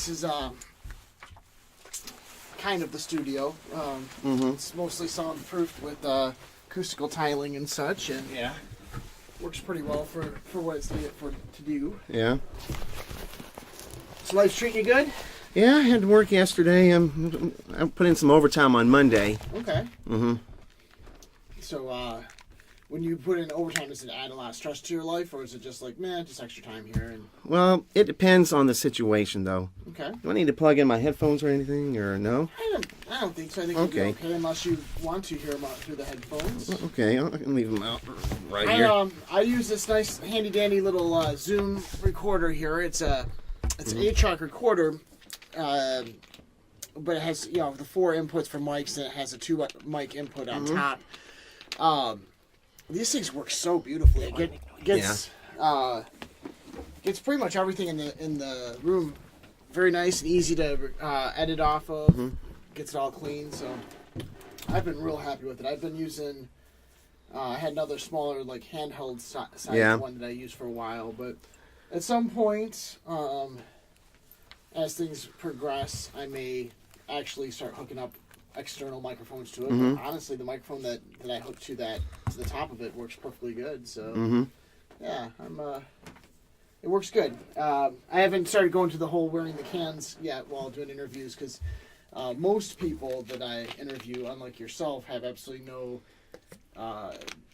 this is kind of the studio. It's mostly soundproofed with acoustical tiling and such, and works pretty well for what it's needed to do. Yeah. So life's treating you good? Yeah, I had to work yesterday. I put in some overtime on Monday. Okay. So, when you put in overtime, does it add a lot of stress to your life, or is it just like, man, just extra time here? And Well, it depends on the situation, though. okay. Do I need to plug in my headphones or anything, or no? I don't think so. I think you'll be okay unless you want to hear them out through the headphones. Okay, I can leave them out right here. I use this nice handy dandy little Zoom recorder here. It's an 8-track recorder, but it has the 4 inputs for mics, and it has a 2 mic input on top. These things work so beautifully. It gets pretty much everything in the room very nice and easy to edit off of. Gets it all clean. So I've been real happy with it. I've been using. I had another smaller handheld size one that I used for a while, but at some point, as things progress, I may actually start hooking up external microphones to it. But honestly, the microphone that I hooked to the top of it works perfectly good. So yeah, it works good. I haven't started going to the whole wearing the cans yet while doing interviews, because most people that I interview, unlike yourself, have absolutely no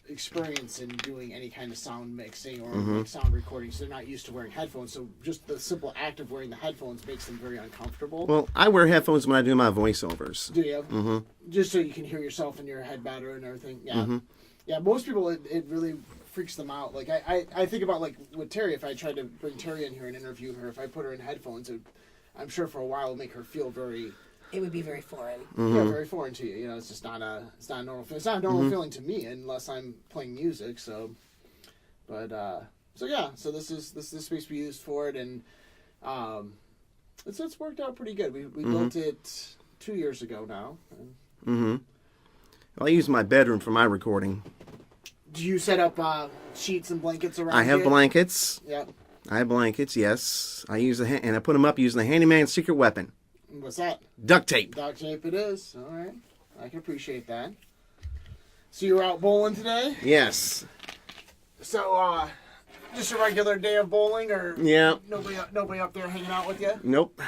experience in doing any kind of sound mixing or sound recording, so they're not used to wearing headphones. So just the simple act of wearing the headphones makes them very uncomfortable. Well, I wear headphones when I do my voiceovers. Do you? Just so you can hear yourself in your head better and everything. Yeah. Yeah, most people, it really freaks them out. Like, I think about, like, with Terry, if I tried to bring Terry in here and interview her, if I put her in headphones, I'm sure for a while it would make her feel very... It would be very foreign. Yeah, very foreign to you. You know, it's just not a normal feeling. It's not a normal feeling to me unless I'm playing music. So, but so this is supposed to be used for it, and it's worked out pretty good. We built it 2 years ago now. Well, I use my bedroom for my recording. Do you set up sheets and blankets around? I have here? blankets. Yep. I have blankets. Yes, I use and I put them up using the handyman's secret weapon. What's that? Duct tape. Duct tape it is. All right. I can appreciate that. So you were out bowling today? Yes. So, just a regular day of bowling, or nobody up there hanging out with you? Nope.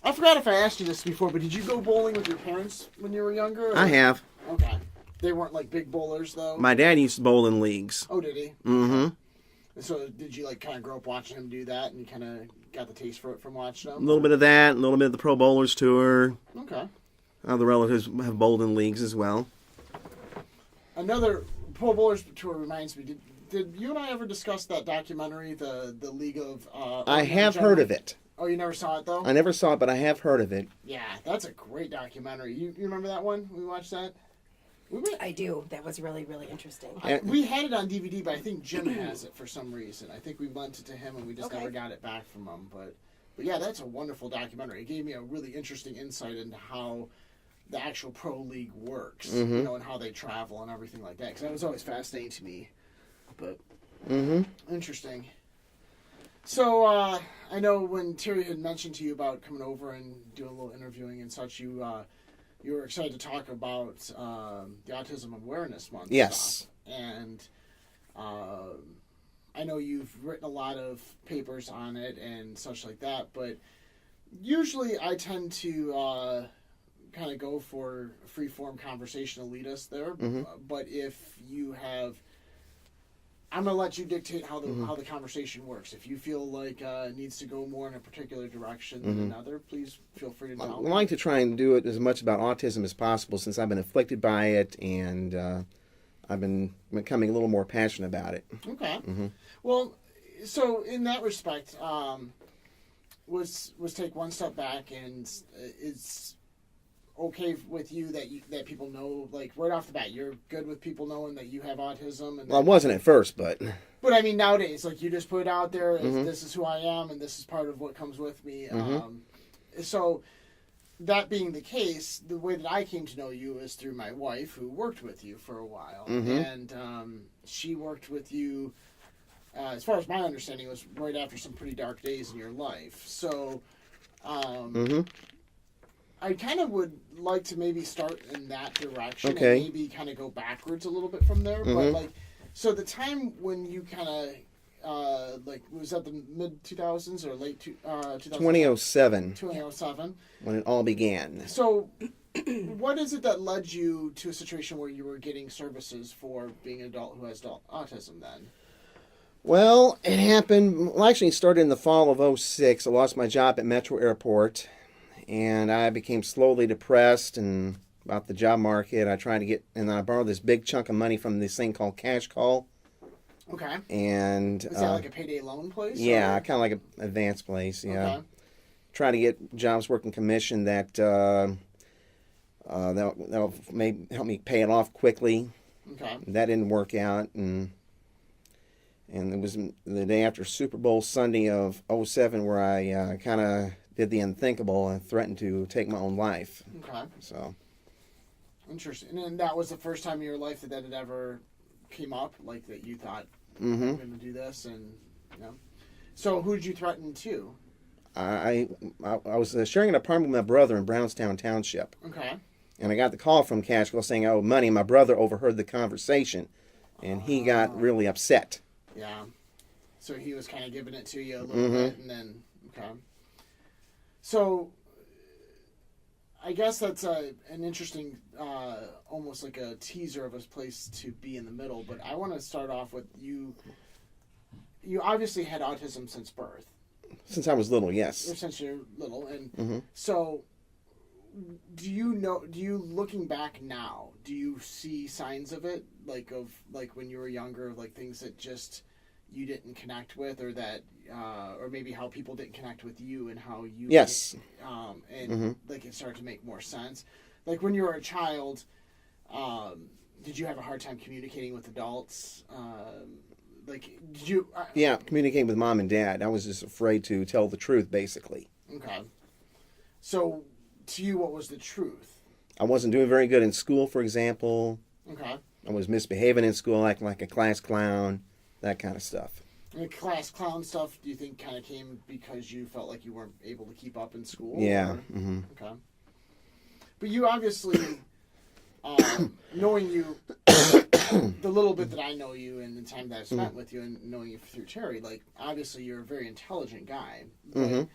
I forgot if I asked you this before, but did you go bowling with your parents when you were younger? Or? I have. Okay. They weren't like big bowlers, though? My dad used to bowl in leagues. Oh, did he? Mm-hmm. So did you kind of grow up watching him do that, and you kind of got the taste for it from watching him? A little bit of that, a little bit of the Pro Bowlers Tour. Okay. Other relatives have bowled in leagues as well. Another Pro Bowlers Tour reminds me, did you and I ever discuss that documentary, the League of... I have heard of it. Oh, you never saw it, though? I never saw it, but I have heard of it. Yeah, that's a great documentary. You remember that one? We watched that? I do. That was really, really interesting. We had it on DVD, but I think Jim has it for some reason. I think we lent it to him, and we just never got it back from him. But yeah, that's a wonderful documentary. It gave me a really interesting insight into how the actual pro league works, and how they travel and everything like that. Because that was always fascinating to me. But interesting. So I know when Terry had mentioned to you about coming over and doing a little interviewing and such, you were excited to talk about the Autism Awareness Month. Yes. Stuff. And I know you've written a lot of papers on it and such like that, but usually I tend to kind of go for free-form conversation to lead us there. But if you have... I'm going to let you dictate how the conversation works. If you feel like it needs to go more in a particular direction than another, please feel free to tell me. I like to try and do it as much about autism as possible, since I've been afflicted by it, and I've been becoming a little more passionate about it. Okay. Well, so in that respect, was take one step back, and it's okay with you that people know, like, right off the bat, you're good with people knowing that you have autism? And well, I wasn't at first, but I mean, nowadays, like, you just put it out there, this is who I am, and this is part of what comes with me. So, that being the case, the way that I came to know you is through my wife, who worked with you for a while. And she worked with you as far as my understanding, was right after some pretty dark days in your life. So, I kind of would like to maybe start in that direction Okay. and maybe kind of go backwards a little bit from there. But like, so the time when you kind of like, was that the mid 2000s or late 2007, 2007? when it all began. So, what is it that led you to a situation where you were getting services for being an adult who has adult autism then? Well, it happened. Well, actually, it started in the fall of 06. I lost my job at Metro Airport, and I became slowly depressed and about the job market. I tried to get, and I borrowed this big chunk of money from this thing called Cash Call. Okay. And is that like a payday loan place? Yeah, or? kind of like an advanced place. Yeah. Okay. Try to get jobs working commission that that'll maybe help me pay it off quickly. Okay. That didn't work out, and it was the day after Super Bowl Sunday of 07 where I kind of did the unthinkable and threatened to take my own life. Okay. So. Interesting. And that was the first time in your life that it ever came up, like that you thought, I'm going to do this, and you know. So who did you threaten to? I was sharing an apartment with my brother in Brownstown Township. Okay. And I got the call from Cash Call saying I owed money. My brother overheard the conversation, and he got really upset. Yeah. So he was kind of giving it to you a little bit, and then, okay. So, I guess that's an interesting, almost like a teaser of a place to be in the middle, but I want to start off with you. You obviously had autism since birth. Since I was little, yes. Or since you're little, and so do you looking back now, do you see signs of it, like when you were younger, like things that just you didn't connect with, or that or maybe how people didn't connect with you and how you Yes. Like it started to make more sense, like when you were a child, did you have a hard time communicating with adults, like did you Yeah, communicating with mom and dad. I was just afraid to tell the truth, basically. Okay. So to you, what was the truth? I wasn't doing very good in school, for example. Okay. I was misbehaving in school, acting like a class clown, that kind of stuff. And the class clown stuff, do you think kind of came because you felt like you weren't able to keep up in school? Yeah. Or? Okay. But you obviously, knowing you, the little bit that I know you and the time that I've spent with you and knowing you through Terry, like, obviously you're a very intelligent guy. But,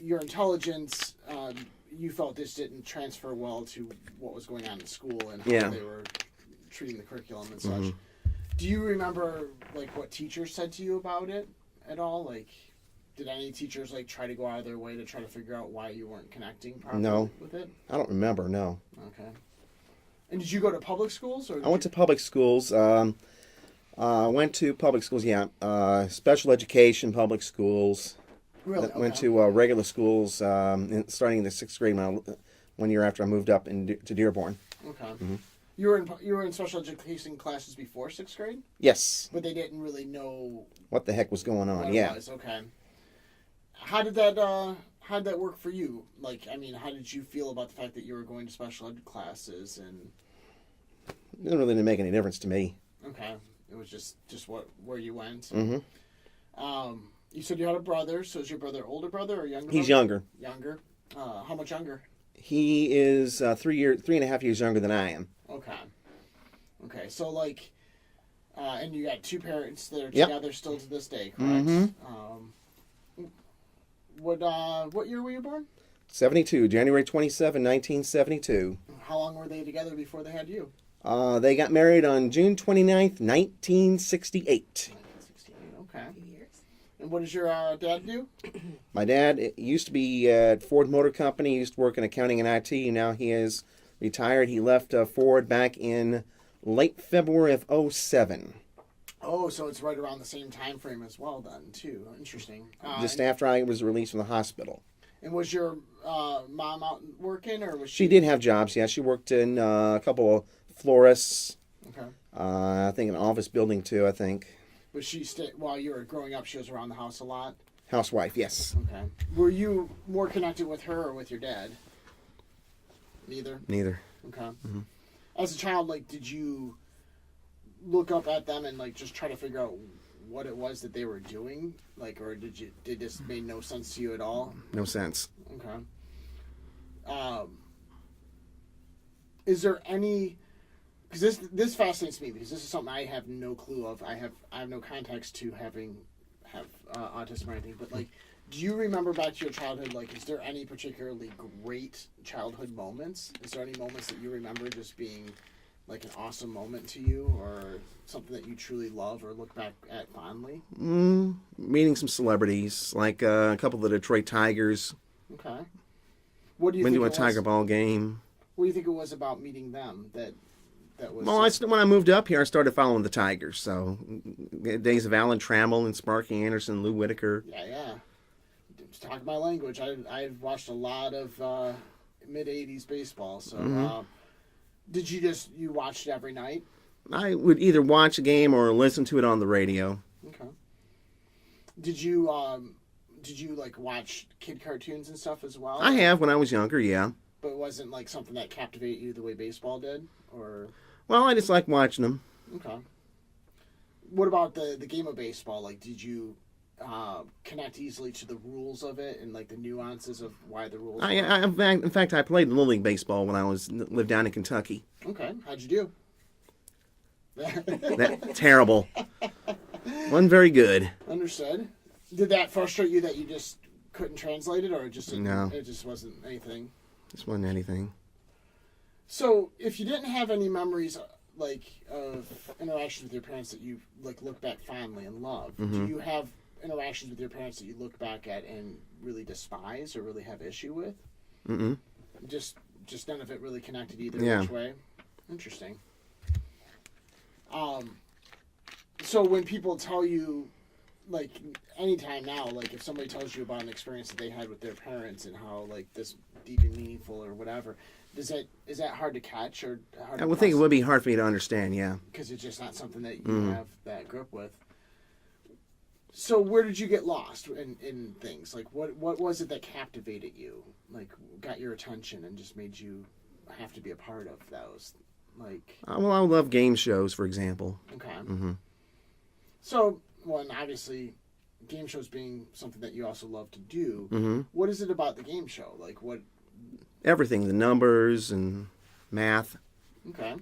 your intelligence, you felt this didn't transfer well to what was going on in school and how they were treating the curriculum and such. Do you remember, like, what teachers said to you about it at all? Like, did any teachers, like, try to go out of their way to try to figure out why you weren't connecting properly with it? I don't remember, no. Okay. And did you go to public schools? Or I went to public schools. Went to public schools, special education public schools. Really? Went to regular schools starting in the 6th grade 1 year after I moved up to Dearborn. Okay. You were in special education classes before 6th grade? Yes. But they didn't really know what the heck was going on. what it was. Okay. How did that work for you? Like, I mean, how did you feel about the fact that you were going to special ed classes and? It didn't really make any difference to me. Okay. It was just where you went. You said you had a brother. So is your brother older brother or younger? He's younger. Younger. How much younger? He is 3.5 years younger than I am. Okay. Okay. So like, and you got two parents that are together still to this day, correct? What year were you born? 72, January 27, 1972. How long were they together before they had you? They got married on June 29th, 1968. 1968. Okay. A few years. And what does your dad do? My dad used to be at Ford Motor Company. He used to work in accounting and IT. Now he is retired. He left Ford back in late February of 07. Oh, so it's right around the same time frame as well then, too. Interesting. Just after I was released from the hospital. And was your mom out working, or was She did have jobs, yeah. She worked in a couple of florists. Okay. I think an office building, too, I think. But while you were growing up, she was around the house a lot? Housewife, yes. Okay. Were you more connected with her or with your dad? Neither? Neither. Okay. As a child, like, did you look up at them and like just try to figure out what it was that they were doing? Like, or did this made no sense to you at all? No sense. Okay. Is there any? Because this fascinates me because this is something I have no clue of. I have no context to have autism or anything. But like, do you remember back to your childhood? Like, is there any particularly great childhood moments? Is there any moments that you remember just being like an awesome moment to you, or something that you truly love or look back at fondly? Meeting some celebrities, like a couple of the Detroit Tigers. Okay. What do you Been think to a Tiger ball game. What do you think it was about meeting them that was? Well, when I moved up here, I started following the Tigers. So, days of Alan Trammell and Sparky Anderson, Lou Whitaker. Yeah. Talk my language. I've watched a lot of mid-'80s baseball. So, did you watched it every night? I would either watch a game or listen to it on the radio. Okay. Did you like watch kid cartoons and stuff as well? I have when I was younger, yeah. But it wasn't like something that captivated you the way baseball did, or? Well, I just like watching them. Okay. What about the game of baseball? Like, did you connect easily to the rules of it and like the nuances of why the rules? In fact, I played Little League baseball when I lived down in Kentucky. Okay, how'd you do? That terrible. Wasn't very good. Understood. Did that frustrate you that you just couldn't translate it, or it just No? It just wasn't anything. Just wasn't anything. So, if you didn't have any memories like of interactions with your parents that you like look back fondly and love, do you have interactions with your parents that you look back at and really despise or really have issue with? Just none of it really connected either which way. Interesting. So when people tell you, like anytime now, like if somebody tells you about an experience that they had with their parents and how like this deep and meaningful or whatever, is that hard to catch or hard? I would think it would be hard for me to understand. Yeah. Because it's just not something that you have that grip with. So where did you get lost in things? Like what was it that captivated you? Like got your attention and just made you have to be a part of those? Like Well, I love game shows, for example. Okay. So, one obviously, game shows being something that you also love to do. What is it about the game show? Like what? Everything, the numbers and math. Okay.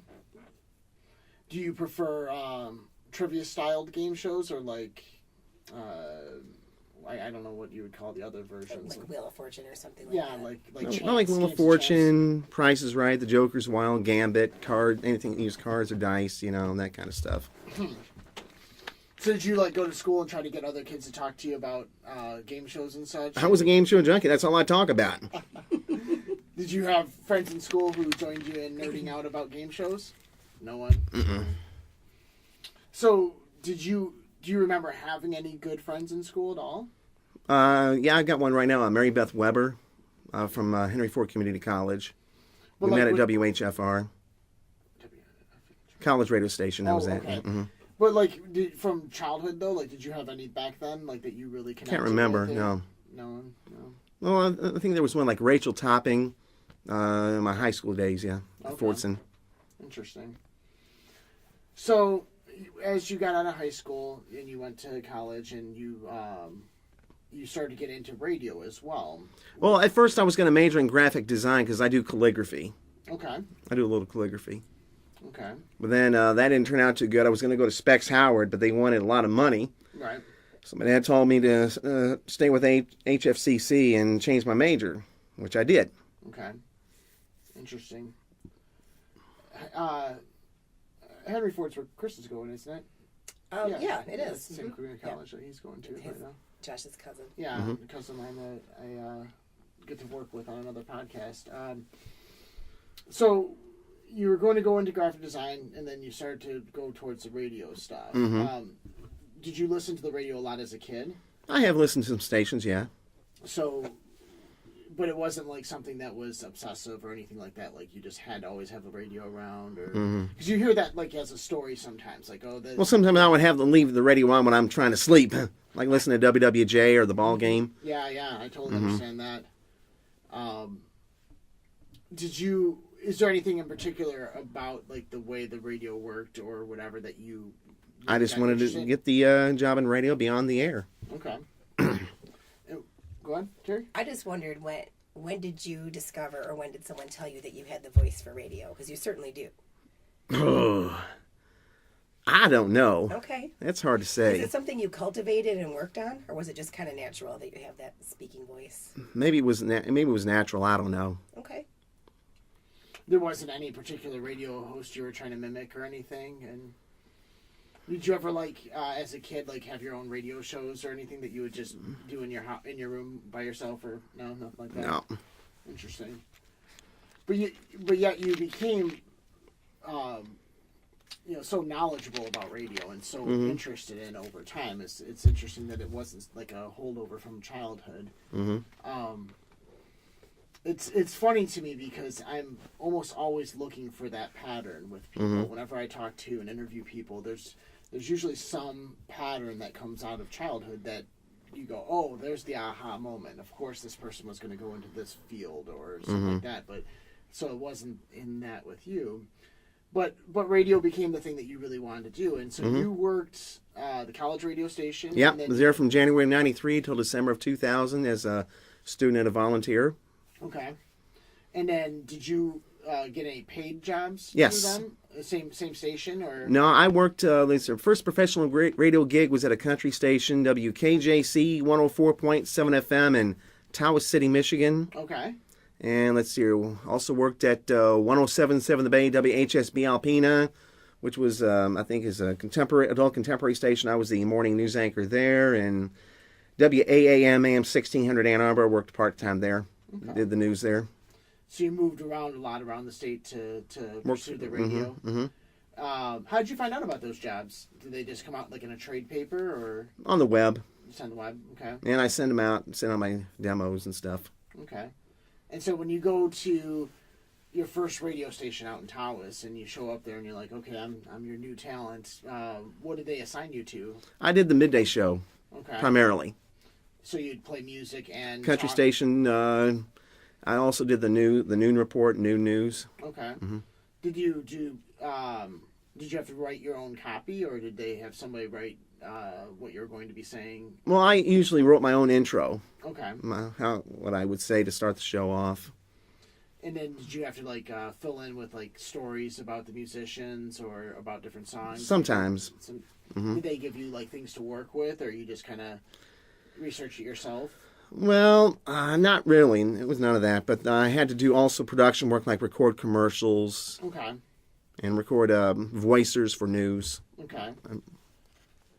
Do you prefer trivia-styled game shows or like? I don't know what you would call the other versions. Like Wheel of Fortune or something like that. I like Wheel of Fortune, Price is Right, The Joker's Wild, Gambit, anything that use cards or dice, that kind of stuff. So did you like go to school and try to get other kids to talk to you about game shows and such? I was a game show junkie. That's all I talk about. Did you have friends in school who joined you in nerding out about game shows? No one? So do you remember having any good friends in school at all? Yeah, I got one right now. Mary Beth Weber from Henry Ford Community College. We met at WHFR. College radio station. That was it. Okay. But like from childhood though, like did you have any back then, like that you really connected? Can't remember. With? No. No. Well, I think there was one like Rachel Topping, in my high school days. Yeah, at Fordson. Interesting. So, as you got out of high school and you went to college and you started to get into radio as well. Well, at first I was going to major in graphic design because I do calligraphy. Okay. I do a little calligraphy. Okay. But then that didn't turn out too good. I was going to go to Specs Howard, but they wanted a lot of money. Right. So my dad told me to stay with HFCC and change my major, which I did. Okay. Interesting. Henry Ford's where Chris is going, isn't it? Yeah, it is. Same community college that he's going to right now. Josh's cousin. Yeah, because of mine that I get to work with on another podcast. So you were going to go into graphic design, and then you started to go towards the radio stuff. Did you listen to the radio a lot as a kid? I have listened to some stations, yeah. So, but it wasn't like something that was obsessive or anything like that. Like you just had to always have a radio around, or because you hear that like as a story sometimes. Like well, sometimes I would have to leave the radio on when I'm trying to sleep, like listen to WWJ or the ball game. Yeah, I totally understand that. Did you is there anything in particular about like the way the radio worked or whatever that you? I just wanted to get the job in radio, be on the air. Okay. Go on, Terry. I just wondered when did you discover, or when did someone tell you that you had the voice for radio? Because you certainly do. Oh, I don't know. Okay. That's hard to say. Is it something you cultivated and worked on, or was it just kind of natural that you have that speaking voice? Maybe it was natural. I don't know. Okay. There wasn't any particular radio host you were trying to mimic or anything, and did you ever as a kid have your own radio shows or anything that you would just do in your room by yourself, or no, nothing like that? No. Interesting. But yet you became so knowledgeable about radio and so interested in over time. It's interesting that it wasn't like a holdover from childhood. It's funny to me because I'm almost always looking for that pattern with people. Whenever I talk to and interview people, there's usually some pattern that comes out of childhood that you go, oh, there's the aha moment. Of course this person was going to go into this field or something like that. But so it wasn't in that with you. But radio became the thing that you really wanted to do. And so you worked the college radio station. Yeah, and then was there from January 93 till December of 2000 as a student and a volunteer. Okay. And then did you get any paid jobs Yes. through them? Same station or? No, I worked, the first professional radio gig was at a country station, WKJC 104.7 FM in Tawas City, Michigan. Okay. And let's see, also worked at 107.7 The Bay, WHSB Alpena, which was, I think, is a adult contemporary station. I was the morning news anchor there. And WAAM AM 1600 Ann Arbor, worked part-time there. Okay. Did the news there. So you moved around a lot around the state to pursue the radio. How did you find out about those jobs? Did they just come out like in a trade paper or On the web. just on the web? Okay. And I send them out, send out my demos and stuff. Okay. And so when you go to your first radio station out in Tawas and you show up there and you're like, okay, I'm your new talent. What did they assign you to? I did the midday show, Okay. primarily. So you'd play music and Country talk? station. I also did the noon report, noon news. Okay. Did you have to write your own copy, or did they have somebody write what you're going to be saying? Well, I usually wrote my own intro, Okay. what I would say to start the show off. And then did you have to fill in with stories about the musicians or about different songs? Sometimes. Did they give you things to work with, or you just kind of research it yourself? Well, not really. It was none of that. But I had to do also production work, like record commercials Okay. and record voicers for news. Okay.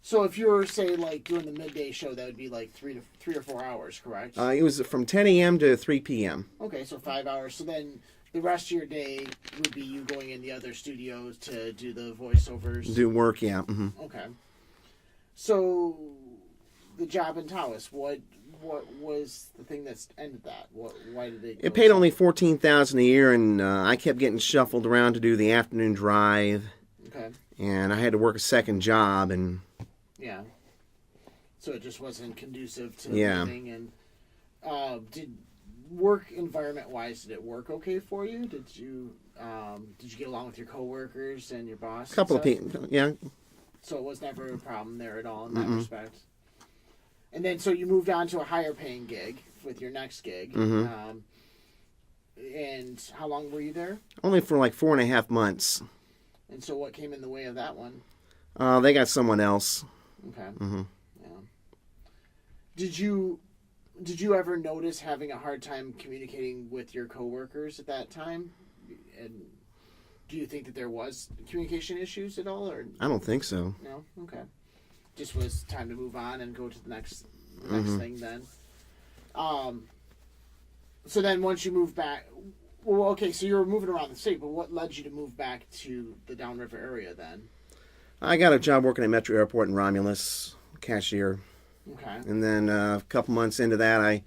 So if you were, say, doing the midday show, that would be 3 or 4 hours, correct? It was from 10 a.m. to 3 p.m. Okay, so 5 hours. So then the rest of your day would be you going in the other studios to do the voiceovers? Do work, yeah. Okay. So the job in Tawas, what was the thing that's ended that? Why did they? It paid only $14,000 a year, and I kept getting shuffled around to do the afternoon drive. Okay. And I had to work a second job, and Yeah. So it just wasn't conducive to Yeah. living. And did work environment wise, did it work okay for you? Did you get along with your coworkers and your boss? a couple of and stuff? people, yeah. So it was never a problem there at all in that respect. And then so you moved on to a higher paying gig with your next gig. And how long were you there? Only for 4.5 months. And so what came in the way of that one? They got someone else. Okay. Yeah. Did you ever notice having a hard time communicating with your coworkers at that time? And do you think that there was communication issues at all, or I don't think so. no? Okay. Just was time to move on and go to the next thing then. So then once you moved back, well, okay, so you were moving around the state, but what led you to move back to the Downriver area then? I got a job working at Metro Airport in Romulus, cashier. Okay. And then a couple months into that, I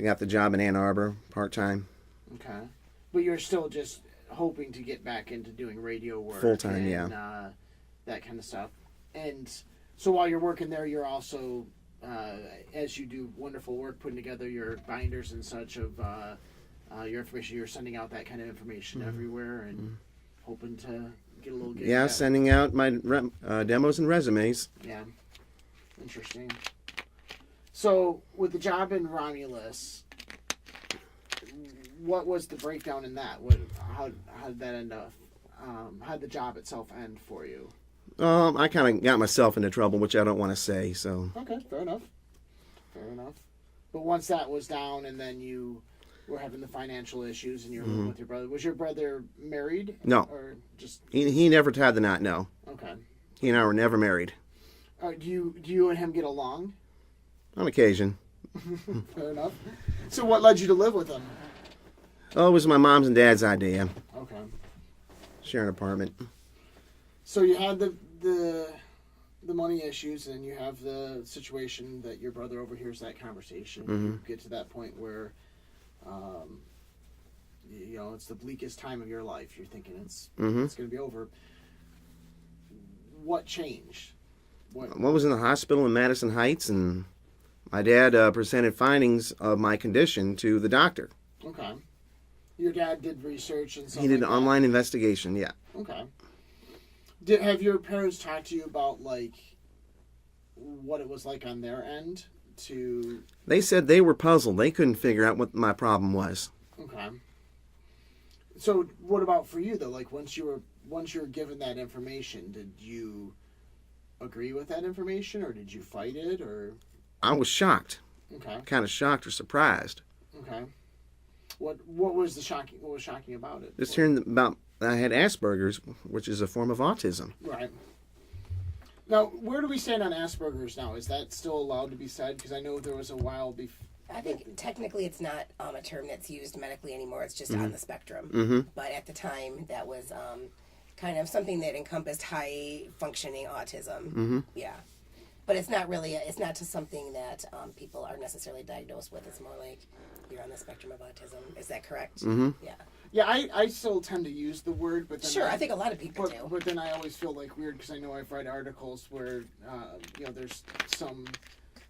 got the job in Ann Arbor, part-time. Okay. But you're still just hoping to get back into doing radio work. Full-time, and, yeah. That kind of stuff. And so while you're working there, you're also, as you do wonderful work putting together your binders and such of your information. You're sending out that kind of information everywhere and hoping to get a little gig. Yeah, sending out my demos and resumes. Yeah, interesting. So with the job in Romulus, what was the breakdown in that? How did that end up? How did the job itself end for you? I kind of got myself into trouble, which I don't want to say. So Okay, fair enough. Fair enough. But once that was down, and then you were having the financial issues, and you were living with your brother. Was your brother married? No. Or just he never tied the knot. No, okay? he and I were never married. Do you and him get along? On occasion. Fair enough. So what led you to live with him? Oh, it was my mom's and dad's idea. Okay. Share an apartment. So you had the money issues, and you have the situation that your brother overhears that conversation. You get to that point where, it's the bleakest time of your life. You're thinking it's going to be over. What changed? What was in the hospital in Madison Heights, and my dad presented findings of my condition to the doctor. Okay. Your dad did research and stuff. He did like an online investigation. Yeah. Okay. Have your parents talked to you about like what it was like on their end to? They said they were puzzled. They couldn't figure out what my problem was. Okay. So what about for you though? Like once you were given that information, did you agree with that information, or did you fight it, or? I was shocked. Okay. Kind of shocked or surprised. Okay. What was shocking about it? Just hearing about I had Asperger's, which is a form of autism. Right. Now, where do we stand on Asperger's now? Is that still allowed to be said? Because I know there was a while before. I think technically it's not a term that's used medically anymore. It's just on the spectrum. But at the time, that was kind of something that encompassed high functioning autism. Yeah. But it's not really, it's not just something that people are necessarily diagnosed with. It's more like you're on the spectrum of autism. Is that correct? Yeah. Yeah, I still tend to use the word, but then Sure, I think a lot of people do. But then I always feel like weird because I know I've read articles where there's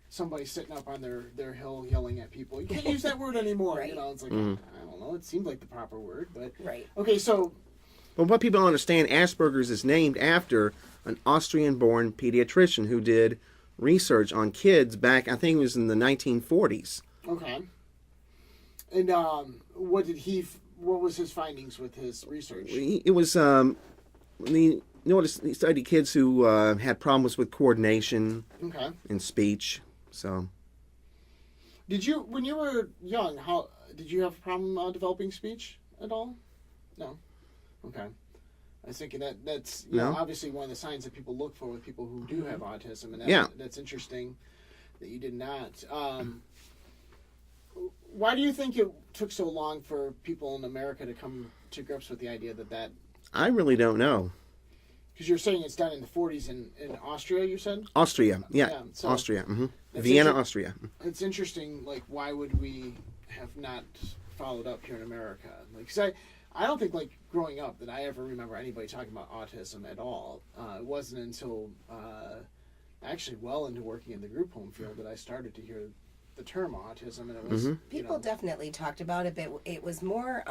somebody sitting up on their hill yelling at people. You can't use that word anymore. Right. It's like I don't know. It seems like the proper word, but Right. Okay, so. But what people don't understand, Asperger's is named after an Austrian-born pediatrician who did research on kids back, I think it was in the 1940s. Okay. And what was his findings with his research? It was he studied kids who had problems with coordination and speech. So, when you were young, did you have a problem developing speech at all? No. Okay. I was thinking that's obviously one of the signs that people look for with people who do have autism, and that's interesting that you did not. Why do you think it took so long for people in America to come to grips with the idea that? I really don't know. Because you're saying it's done in the 40s in Austria, you said? Austria, yeah so Austria. Vienna, Austria. It's interesting, like, why would we have not followed up here in America? Like, 'cause I don't think, like, growing up that I ever remember anybody talking about autism at all. It wasn't until actually well into working in the group home field that I started to hear the term autism, and it was people definitely talked about it, but it was more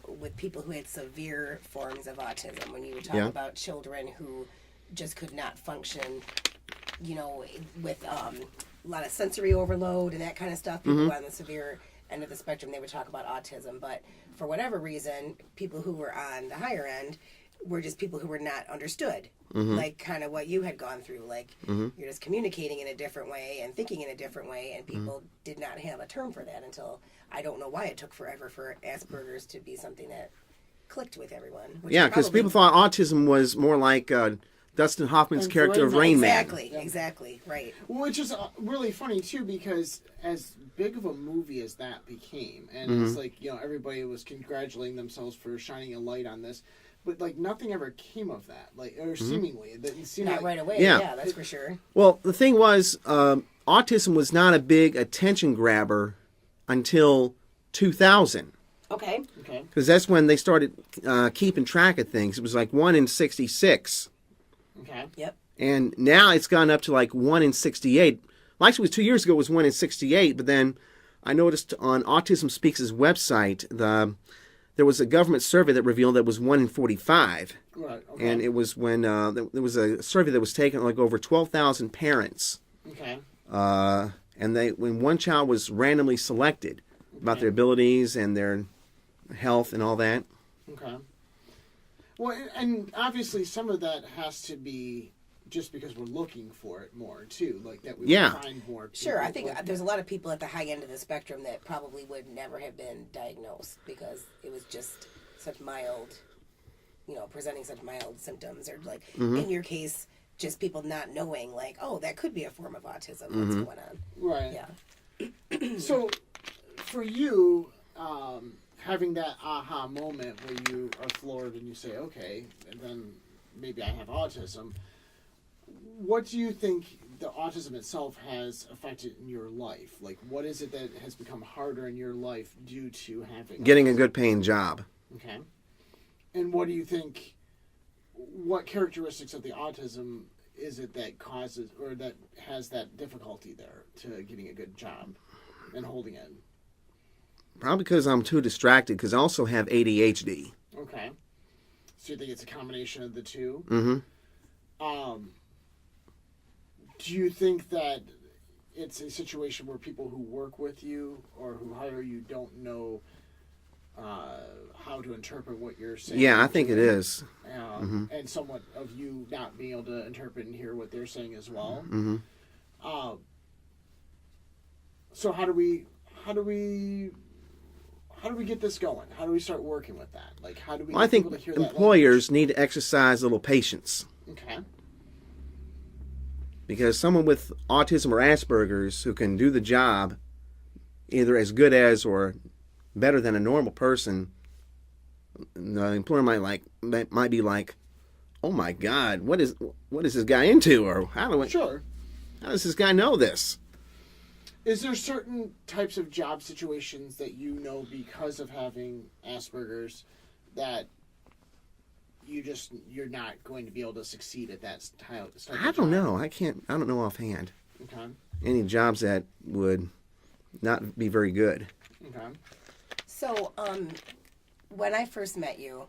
with people who had severe forms of autism. When you would talk about children who just could not function, with a lot of sensory overload and that kind of stuff. People who were on the severe end of the spectrum, they would talk about autism. But for whatever reason, people who were on the higher end were just people who were not understood. Like kind of what you had gone through. Like you're just communicating in a different way and thinking in a different way, and people did not have a term for that until I don't know why it took forever for Asperger's to be something that clicked with everyone. Yeah, because people thought autism was more like Dustin Hoffman's character of Rain Man. Exactly, right. Which is really funny too, because as big of a movie as that became, and it's like everybody was congratulating themselves for shining a light on this. But, like, nothing ever came of that, like, or seemingly. It seemed not like, right away, Yeah, that's for sure. Well, the thing was, autism was not a big attention grabber until 2000. Okay. Because that's when they started keeping track of things. It was like 1 in 66. Okay. Yep. And now it's gone up to like 1 in 68. Well, actually, it was 2 years ago, it was 1 in 68, but then I noticed on Autism Speaks' website, there was a government survey that revealed that it was 1 in 45. Right. Okay. And it was when there was a survey that was taken like over 12,000 parents. Okay. And when one child was randomly selected about their abilities and their health and all that. Okay. Well, and obviously some of that has to be just because we're looking for it more too, like that we find more people. Sure, I think there's a lot of people at the high end of the spectrum that probably would never have been diagnosed because it was just such mild, presenting such mild symptoms, or like in your case, just people not knowing, like, oh, that could be a form of autism. What's going on? Right. Yeah. So, for you, having that aha moment where you are floored and you say, okay, and then maybe I have autism. What do you think the autism itself has affected in your life? Like, what is it that has become harder in your life due to having Getting autism? a good paying job. Okay. And what do you think, what characteristics of the autism is it that causes, or that has that difficulty there to getting a good job and holding it? Probably because I'm too distracted, because I also have ADHD. Okay. So you think it's a combination of the two? Mm-hmm. Do you think that it's a situation where people who work with you or who hire you don't know how to interpret what you're saying? Yeah, I think it is. And somewhat of you not being able to interpret and hear what they're saying as well. Mm-hmm. So how do we get this going? How do we start working with that? Like, how do we? Well, I think people to hear that employers need to exercise a little patience. Okay. Because someone with autism or Asperger's who can do the job either as good as or better than a normal person, the employer might be like, "Oh my God, what is this guy into?" Or how does this guy know this? Is there certain types of job situations that you know because of having Asperger's that you're not going to be able to succeed at that style? I don't know. I don't know offhand. Okay. Any jobs that would not be very good. Okay. So, when I first met you,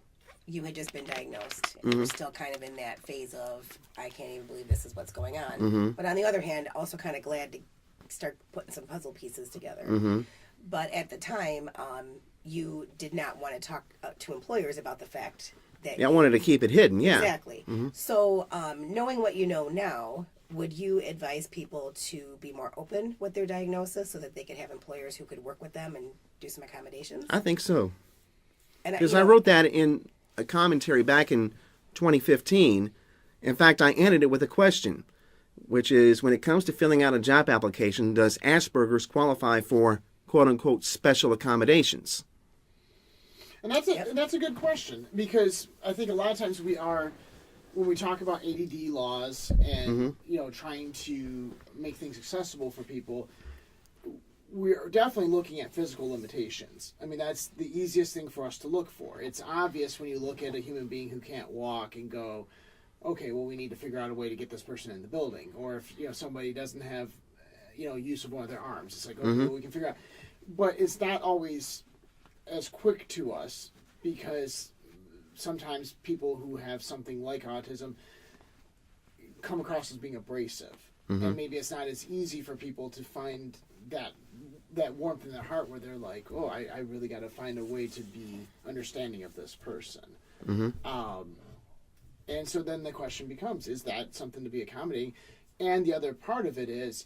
you had just been diagnosed, and you were still kind of in that phase of, I can't even believe this is what's going on. But on the other hand, also kind of glad to start putting some puzzle pieces together. But at the time, you did not want to talk to employers about the fact that... Yeah, I wanted to keep it hidden, yeah. Exactly. So, knowing what you know now, would you advise people to be more open with their diagnosis so that they could have employers who could work with them and do some accommodations? I think so. Because And I wrote that in a commentary back in 2015. In fact, I ended it with a question, which is, when it comes to filling out a job application, does Asperger's qualify for quote-unquote special accommodations? And that's a good question, because I think a lot of times when we talk about ADD laws and trying to make things accessible for people, we're definitely looking at physical limitations. I mean, that's the easiest thing for us to look for. It's obvious when you look at a human being who can't walk and go, okay, well, we need to figure out a way to get this person in the building. Or if somebody doesn't have use of one of their arms, it's like, okay, well, we can figure out. But it's not always as quick to us, because sometimes people who have something like autism come across as being abrasive. And maybe it's not as easy for people to find that warmth in their heart where they're like, oh, I really got to find a way to be understanding of this person. And so then the question becomes, is that something to be accommodating? And the other part of it is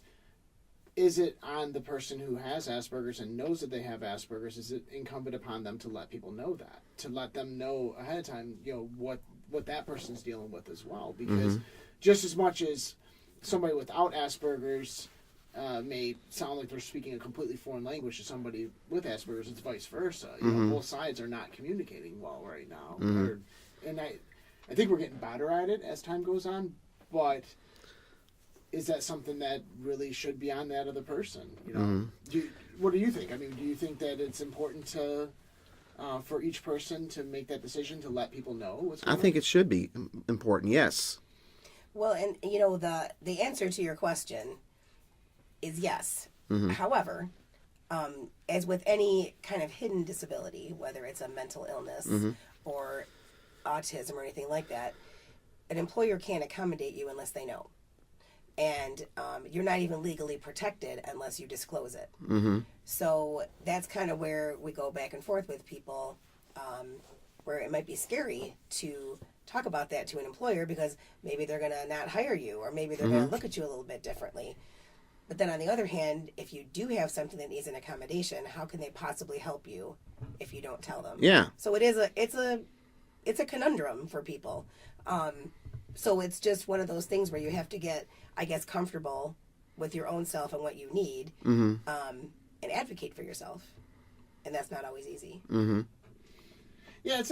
it on the person who has Asperger's and knows that they have Asperger's, is it incumbent upon them to let people know that? To let them know ahead of time, what that person's dealing with as well? Because just as much as somebody without Asperger's may sound like they're speaking a completely foreign language to somebody with Asperger's, it's vice versa. Both sides are not communicating well right now. And I think we're getting better at it as time goes on, but is that something that really should be on that other person? What do you think? I mean, do you think that it's important to for each person to make that decision to let people know what's going on? I think it should be important, yes. Well, and the answer to your question is yes. However, as with any kind of hidden disability, whether it's a mental illness or autism or anything like that, an employer can't accommodate you unless they know. And you're not even legally protected unless you disclose it. So that's kind of where we go back and forth with people, where it might be scary to talk about that to an employer because maybe they're going to not hire you, or maybe they're going to look at you a little bit differently. But then on the other hand, if you do have something that needs an accommodation, how can they possibly help you if you don't tell them? Yeah. So it's a conundrum for people. So it's just one of those things where you have to get, I guess, comfortable with your own self and what you need, and advocate for yourself. And that's not always easy. Yeah,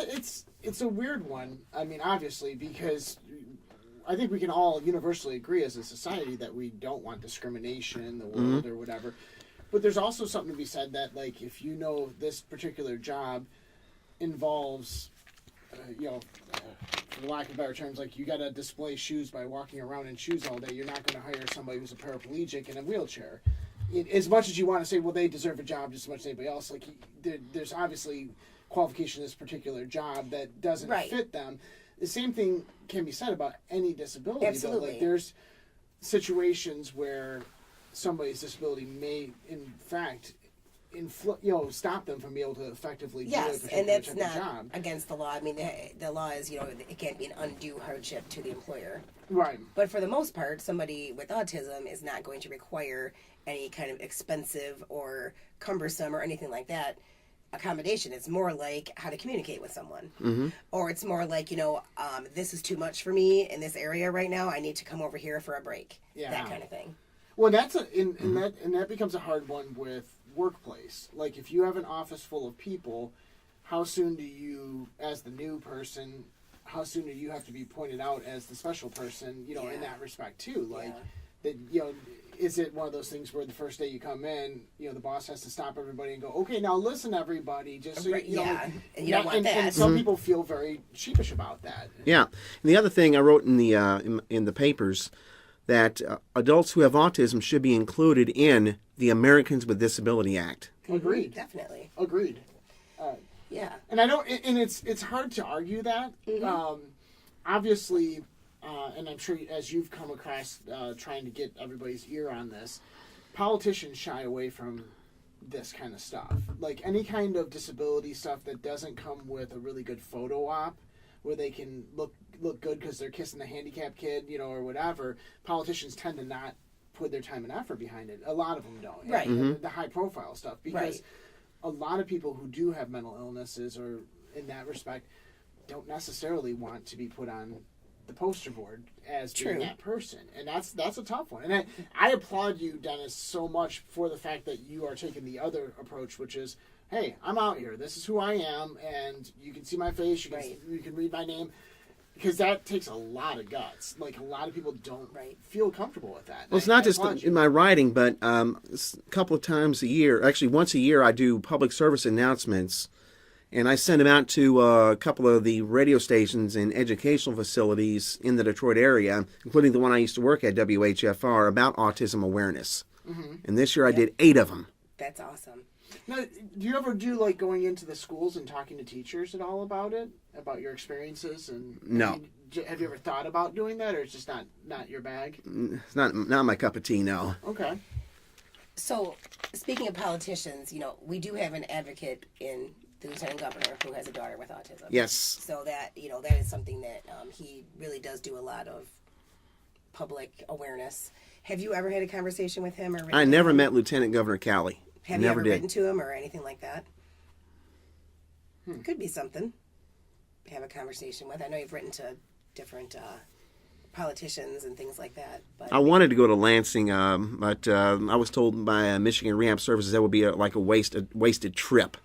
it's a weird one. I mean, obviously, because I think we can all universally agree as a society that we don't want discrimination in the world or whatever. But there's also something to be said that, like, if you know this particular job involves, for lack of better terms, like, you got to display shoes by walking around in shoes all day, you're not going to hire somebody who's a paraplegic in a wheelchair. As much as you want to say, well, they deserve a job just as much as anybody else, like, there's obviously qualification in this particular job that doesn't fit them. The same thing can be said about any disability. Absolutely. Though. Like, there's situations where somebody's disability may, in fact, stop them from being able to effectively do a Yes, particular and that's type of not job. against the law. I mean, the law is, it can't be an undue hardship to the employer. Right. But for the most part, somebody with autism is not going to require any kind of expensive or cumbersome or anything like that accommodation. It's more like how to communicate with someone. Or it's more like, this is too much for me in this area right now. I need to come over here for a break. Yeah. That kind of thing. Well, that becomes a hard one with workplace. Like, if you have an office full of people, how soon do you, as the new person, how soon do you have to be pointed out as the special person, in that respect too? Like, that, is it one of those things where the first day you come in, the boss has to stop everybody and go, okay, now listen, everybody, just so and you don't want that. And some people feel very sheepish about that. Yeah. And the other thing I wrote in the in the papers, that adults who have autism should be included in the Americans with Disability Act. Agreed. Definitely. Agreed. Yeah. And I don't, and it's hard to argue that. Obviously, and I'm sure as you've come across trying to get everybody's ear on this, politicians shy away from this kind of stuff. Like, any kind of disability stuff that doesn't come with a really good photo op, where they can look good because they're kissing the handicapped kid, or whatever. Politicians tend to not put their time and effort behind it. A lot of them don't. Right. The high profile stuff, because a lot of people who do have mental illnesses, or in that respect, don't necessarily want to be put on the poster board as being that person. And that's a tough one. And I applaud you, Dennis, so much for the fact that you are taking the other approach, which is, hey, I'm out here. This is who I am, and you can see my face. You can read my name. Because that takes a lot of guts. Like, a lot of people don't feel comfortable with that. Well, it's not just in my writing, but a couple of times a year, actually once a year, I do public service announcements, and I send them out to a couple of the radio stations and educational facilities in the Detroit area, including the one I used to work at, WHFR, about autism awareness. And this year I did 8 of them. That's awesome. Now, do you ever do, like, going into the schools and talking to teachers at all about it? About your experiences? And No. Have you ever thought about doing that, or it's just not your bag? It's not my cup of tea, no. Okay. So, speaking of politicians, we do have an advocate in the Lieutenant Governor who has a daughter with autism. Yes. So that, that is something that he really does do a lot of public awareness. Have you ever had a conversation with him? I never met Lieutenant Governor Cowley. Have you ever written to him or anything like that? Could be something. Have a conversation with. I know you've written to different politicians and things like that. But I wanted to go to Lansing, but I was told by Michigan Rehab Services that would be a wasted trip.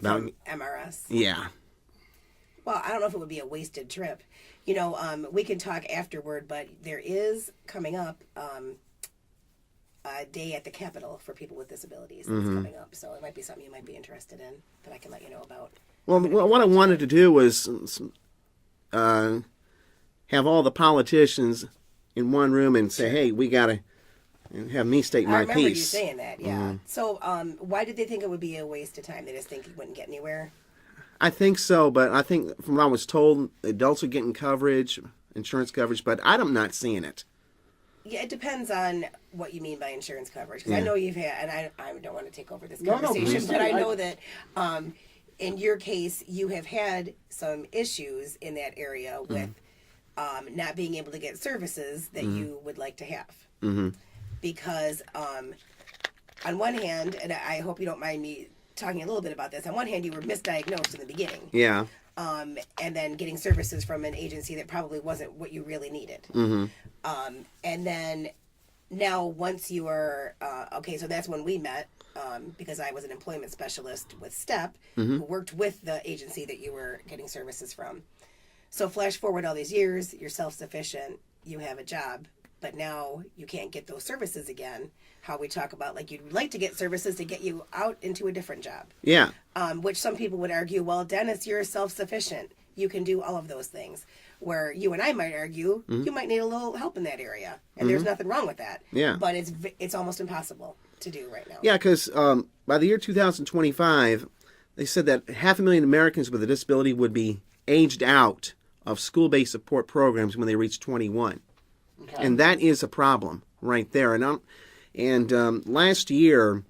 From MRS? Yeah. Well, I don't know if it would be a wasted trip. We can talk afterward, but there is coming up a day at the Capitol for people with disabilities that's coming up. So it might be something you might be interested in that I can let you know about. Well, what I wanted to do was have all the politicians in one room and say, hey, we got to and have me state I my remember you piece. saying that, yeah. So, why did they think it would be a waste of time? They just think it wouldn't get anywhere? I think so, but I think from what I was told, adults are getting coverage, insurance coverage, but I'm not seeing it. Yeah, it depends on what you mean by insurance coverage. Because I Yeah. know you've had, and I don't want to take over this No, conversation, please but do. I know that in your case, you have had some issues in that area with not being able to get services that you would like to have. Mm-hmm. Because on one hand, and I hope you don't mind me talking a little bit about this, on one hand, you were misdiagnosed in the beginning. Yeah. And then getting services from an agency that probably wasn't what you really needed. Mm-hmm. And then now once you are, okay, so that's when we met, because I was an employment specialist with STEP, who worked with the agency that you were getting services from. So flash forward all these years, you're self-sufficient, you have a job, but now you can't get those services again. How we talk about, like, you'd like to get services to get you out into a different job. Yeah. Which some people would argue, well, Dennis, you're self-sufficient. You can do all of those things. Where you and I might argue, you might need a little help in that area. And there's nothing wrong with that. Yeah. But it's almost impossible to do right now. Yeah, because by the year 2025, they said that 500,000 Americans with a disability would be aged out of school-based support programs when they reach 21. Okay. And that is a problem right there. And last year,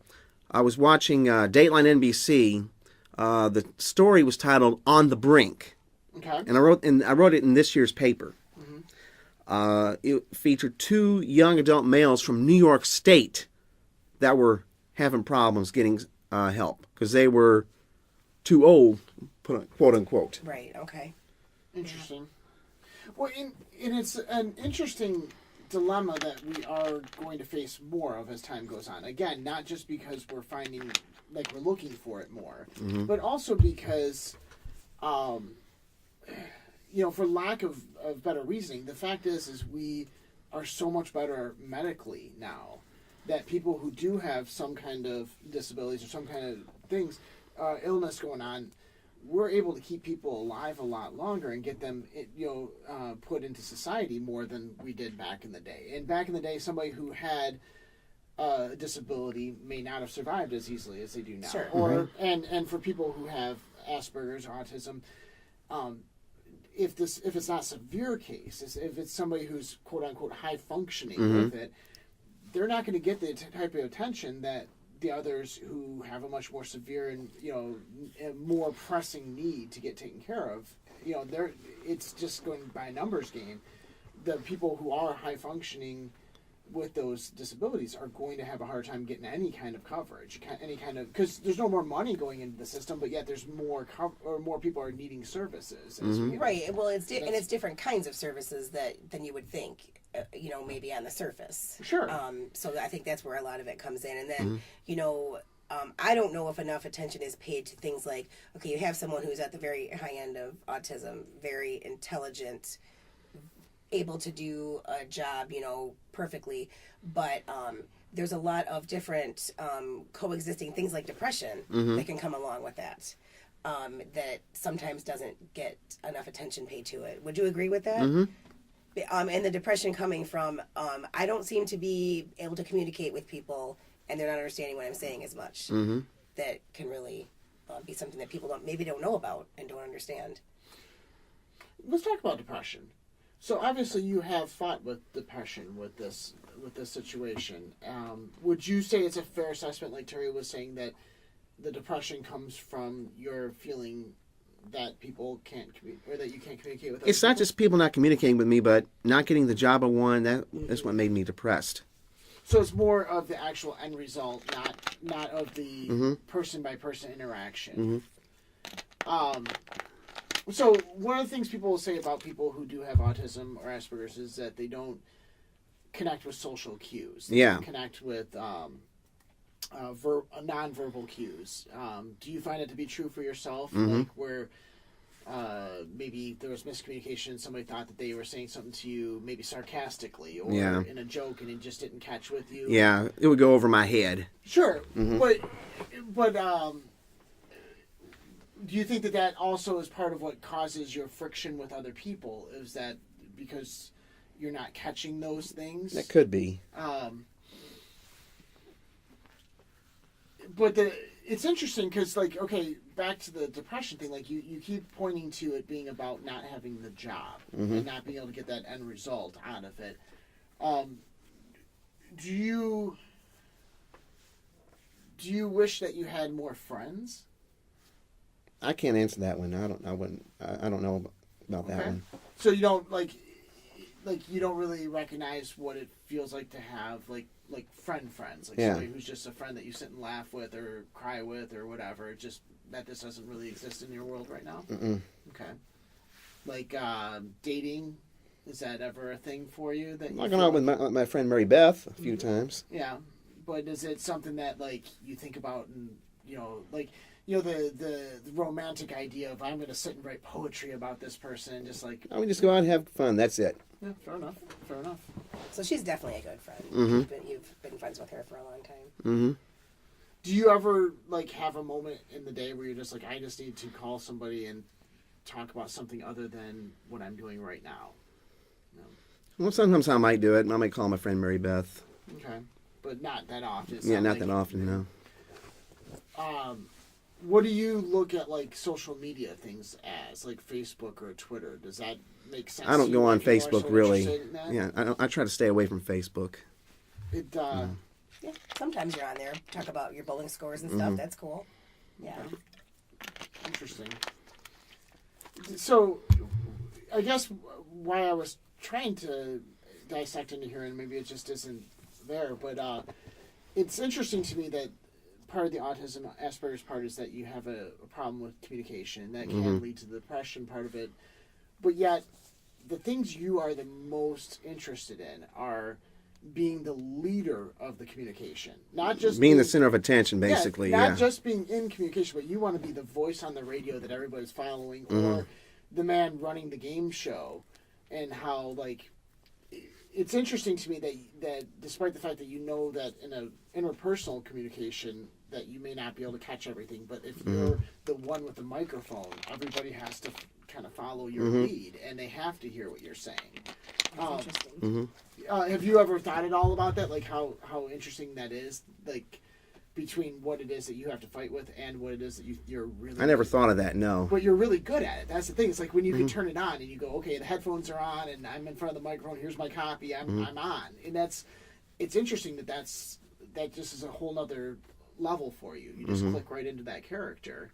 I was watching Dateline NBC. The story was titled "On the Brink," Okay. and I wrote it in this year's paper. It featured 2 young adult males from New York State that were having problems getting help because they were too old, quote unquote. Right, okay. Interesting. Well, and it's an interesting dilemma that we are going to face more of as time goes on. Again, not just because we're finding, like, we're looking for it more, but also because, for lack of better reasoning, the fact is we are so much better medically now that people who do have some kind of disabilities or some kind of things, illness going on, we're able to keep people alive a lot longer and get them, put into society more than we did back in the day. And back in the day, somebody who had a disability may not have survived as easily as they do now. Sure. Or and for people who have Asperger's, autism, if it's not a severe case, if it's somebody who's quote unquote high functioning with it, they're not going to get the type of attention that the others who have a much more severe and a more pressing need to get taken care of. It's just going by a numbers game. The people who are high functioning with those disabilities are going to have a hard time getting any kind of coverage, because there's no more money going into the system, but yet there's more people are needing services. Right. Well, it's different kinds of services than you would think. Maybe on the surface. Sure. So I think that's where a lot of it comes in. And then, I don't know if enough attention is paid to things like, okay, you have someone who's at the very high end of autism, very intelligent, able to do a job, perfectly. But there's a lot of different coexisting things like depression that can come along with that. That sometimes doesn't get enough attention paid to it. Would you agree with that? And the depression coming from, I don't seem to be able to communicate with people, and they're not understanding what I'm saying as much. That can really be something that people don't know about and don't understand. Let's talk about depression. So obviously, you have fought with depression with this situation. Would you say it's a fair assessment, like Terry was saying, that the depression comes from your feeling that people can't or that you can't communicate with? It's not just people not communicating with me, but not getting the job I want. That's what made me depressed. So it's more of the actual end result, not of the person by person interaction. So one of the things people will say about people who do have autism or Asperger's is that they don't connect with social cues. They don't connect with nonverbal cues. Do you find it to be true for yourself? Like where maybe there was miscommunication, somebody thought that they were saying something to you maybe sarcastically or in a joke and it just didn't catch with you? Yeah, it would go over my head. Sure. But do you think that also is part of what causes your friction with other people? Is that because you're not catching those things? That could be. but it's interesting because, like, okay, back to the depression thing. Like, you keep pointing to it being about not having the job and not being able to get that end result out of it. Do you wish that you had more friends? I can't answer that one. I don't know about that one. So you don't like you don't really recognize what it feels like to have like friends, like somebody who's just a friend that you sit and laugh with or cry with or whatever. Just that this doesn't really exist in your world right now. Mm-mm. Okay. Like dating, is that ever a thing for you? That I've gone out with my friend Mary Beth a few times. Yeah, but is it something that like you think about and the romantic idea of I'm going to sit and write poetry about this person and just like We just go out and have fun. That's it. Yeah, fair enough. So she's definitely a good friend. Mm-hmm. You've been friends with her for a long time. Mm-hmm. Do you ever like have a moment in the day where you're just like, I just need to call somebody and talk about something other than what I'm doing right now? No. Well, sometimes I might do it. I might call my friend Mary Beth. Okay, but not that often. Not that often, no. What do you look at like social media things as, like Facebook or Twitter? Does that make sense? I don't go on Facebook really. Yeah, I try to stay away from Facebook. It. Yeah, sometimes you're on there. Talk about your bowling scores and stuff. That's cool. Yeah. Interesting. So, I guess why I was trying to dissect into here, and maybe it just isn't there, but it's interesting to me that part of the autism Asperger's part is that you have a problem with communication that can lead to the depression part of it, but yet the things you are the most interested in are being the leader of the communication, not just being the center of attention, basically. Not just being in communication, but you want to be the voice on the radio that everybody's following, or the man running the game show, and how like it's interesting to me that despite the fact that you know that in a interpersonal communication that you may not be able to catch everything, but if you're the one with the microphone, everybody has to kind of follow your lead, and they have to hear what you're saying. That's interesting. Have you ever thought at all about that? Like how interesting that is, like between what it is that you have to fight with and what it is that you're really. I never thought of that. No. But you're really good at it. That's the thing. It's like when you can turn it on and you go, okay, the headphones are on, and I'm in front of the microphone. Here's my copy. I'm on, and it's interesting that just is a whole other level for you. You just click right into that character.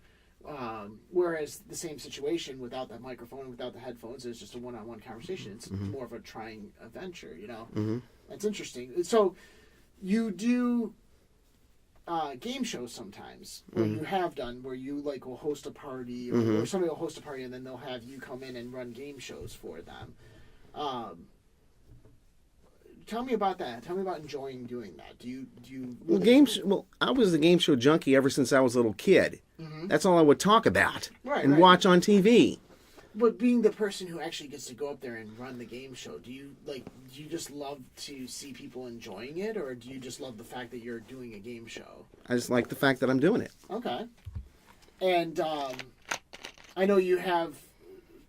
Whereas the same situation without that microphone, without the headphones, is just a one-on-one conversation. It's more of a trying adventure, you know? That's interesting. So you do game shows sometimes, or you have done, where you like will host a party, or somebody will host a party and then they'll have you come in and run game shows for them. Tell me about that. Tell me about enjoying doing that. Do you Well, I was a game show junkie ever since I was a little kid. That's all I would talk about and watch on TV. But being the person who actually gets to go up there and run the game show, do you just love to see people enjoying it, or do you just love the fact that you're doing a game show? I just like the fact that I'm doing it. Okay. And I know you have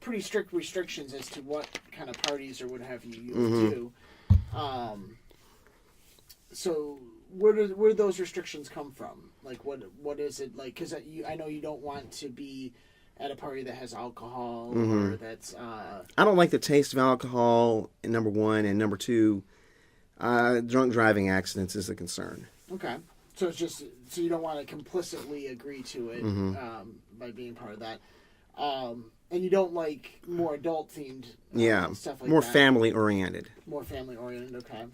pretty strict restrictions as to what kind of parties or what have you do. So where do those restrictions come from? Like what is it like? Because I know you don't want to be at a party that has alcohol or that's. I don't like the taste of alcohol. Number one, and number two, drunk driving accidents is a concern. Okay, so it's just so you don't want to complicitly agree to it by being part of that. And you don't like more adult themed stuff like more that. family oriented. More family oriented, okay.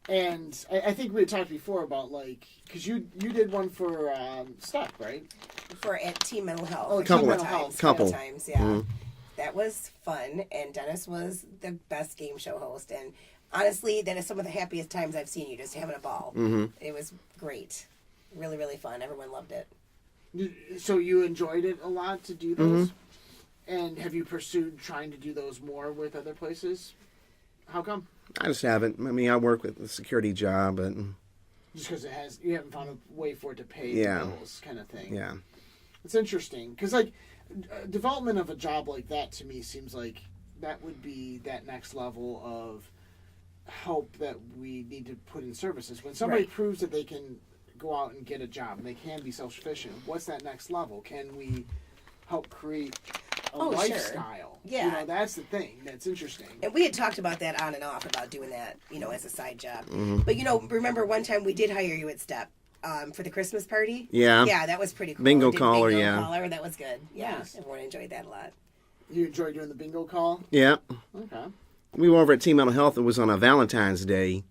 And I think we had talked before about like because you did one for Step, right? For at Team Mental Health. Oh, Team Team Mental Mental Health. Couple. Times, yeah. That was fun, and Dennis was the best game show host. And honestly, that is some of the happiest times I've seen you, just having a ball. It was great, really, really fun. Everyone loved it. So you enjoyed it a lot to do those, and have you pursued trying to do those more with other places? How come? I just haven't. I mean, I work with a security job, but just because you haven't found a way for it to pay the bills, kind of thing. Yeah, it's interesting because like development of a job like that to me seems like that would be that next level of help that we need to put in services. When somebody proves that they can go out and get a job and they can be self-sufficient, what's that next level? Can we help create a lifestyle? Sure. Yeah. You know, that's the thing that's interesting. And we had talked about that on and off about doing that, you know, as a side job. But, you know, remember one time we did hire you at Step for the Christmas party? Yeah. Yeah, that was pretty cool. Bingo Did caller, bingo yeah. caller, that was good. Yeah, Nice. everyone enjoyed that a lot. You enjoy doing the bingo call? Yeah. Okay. We were over at Team Mental Health. It was on a Valentine's Day.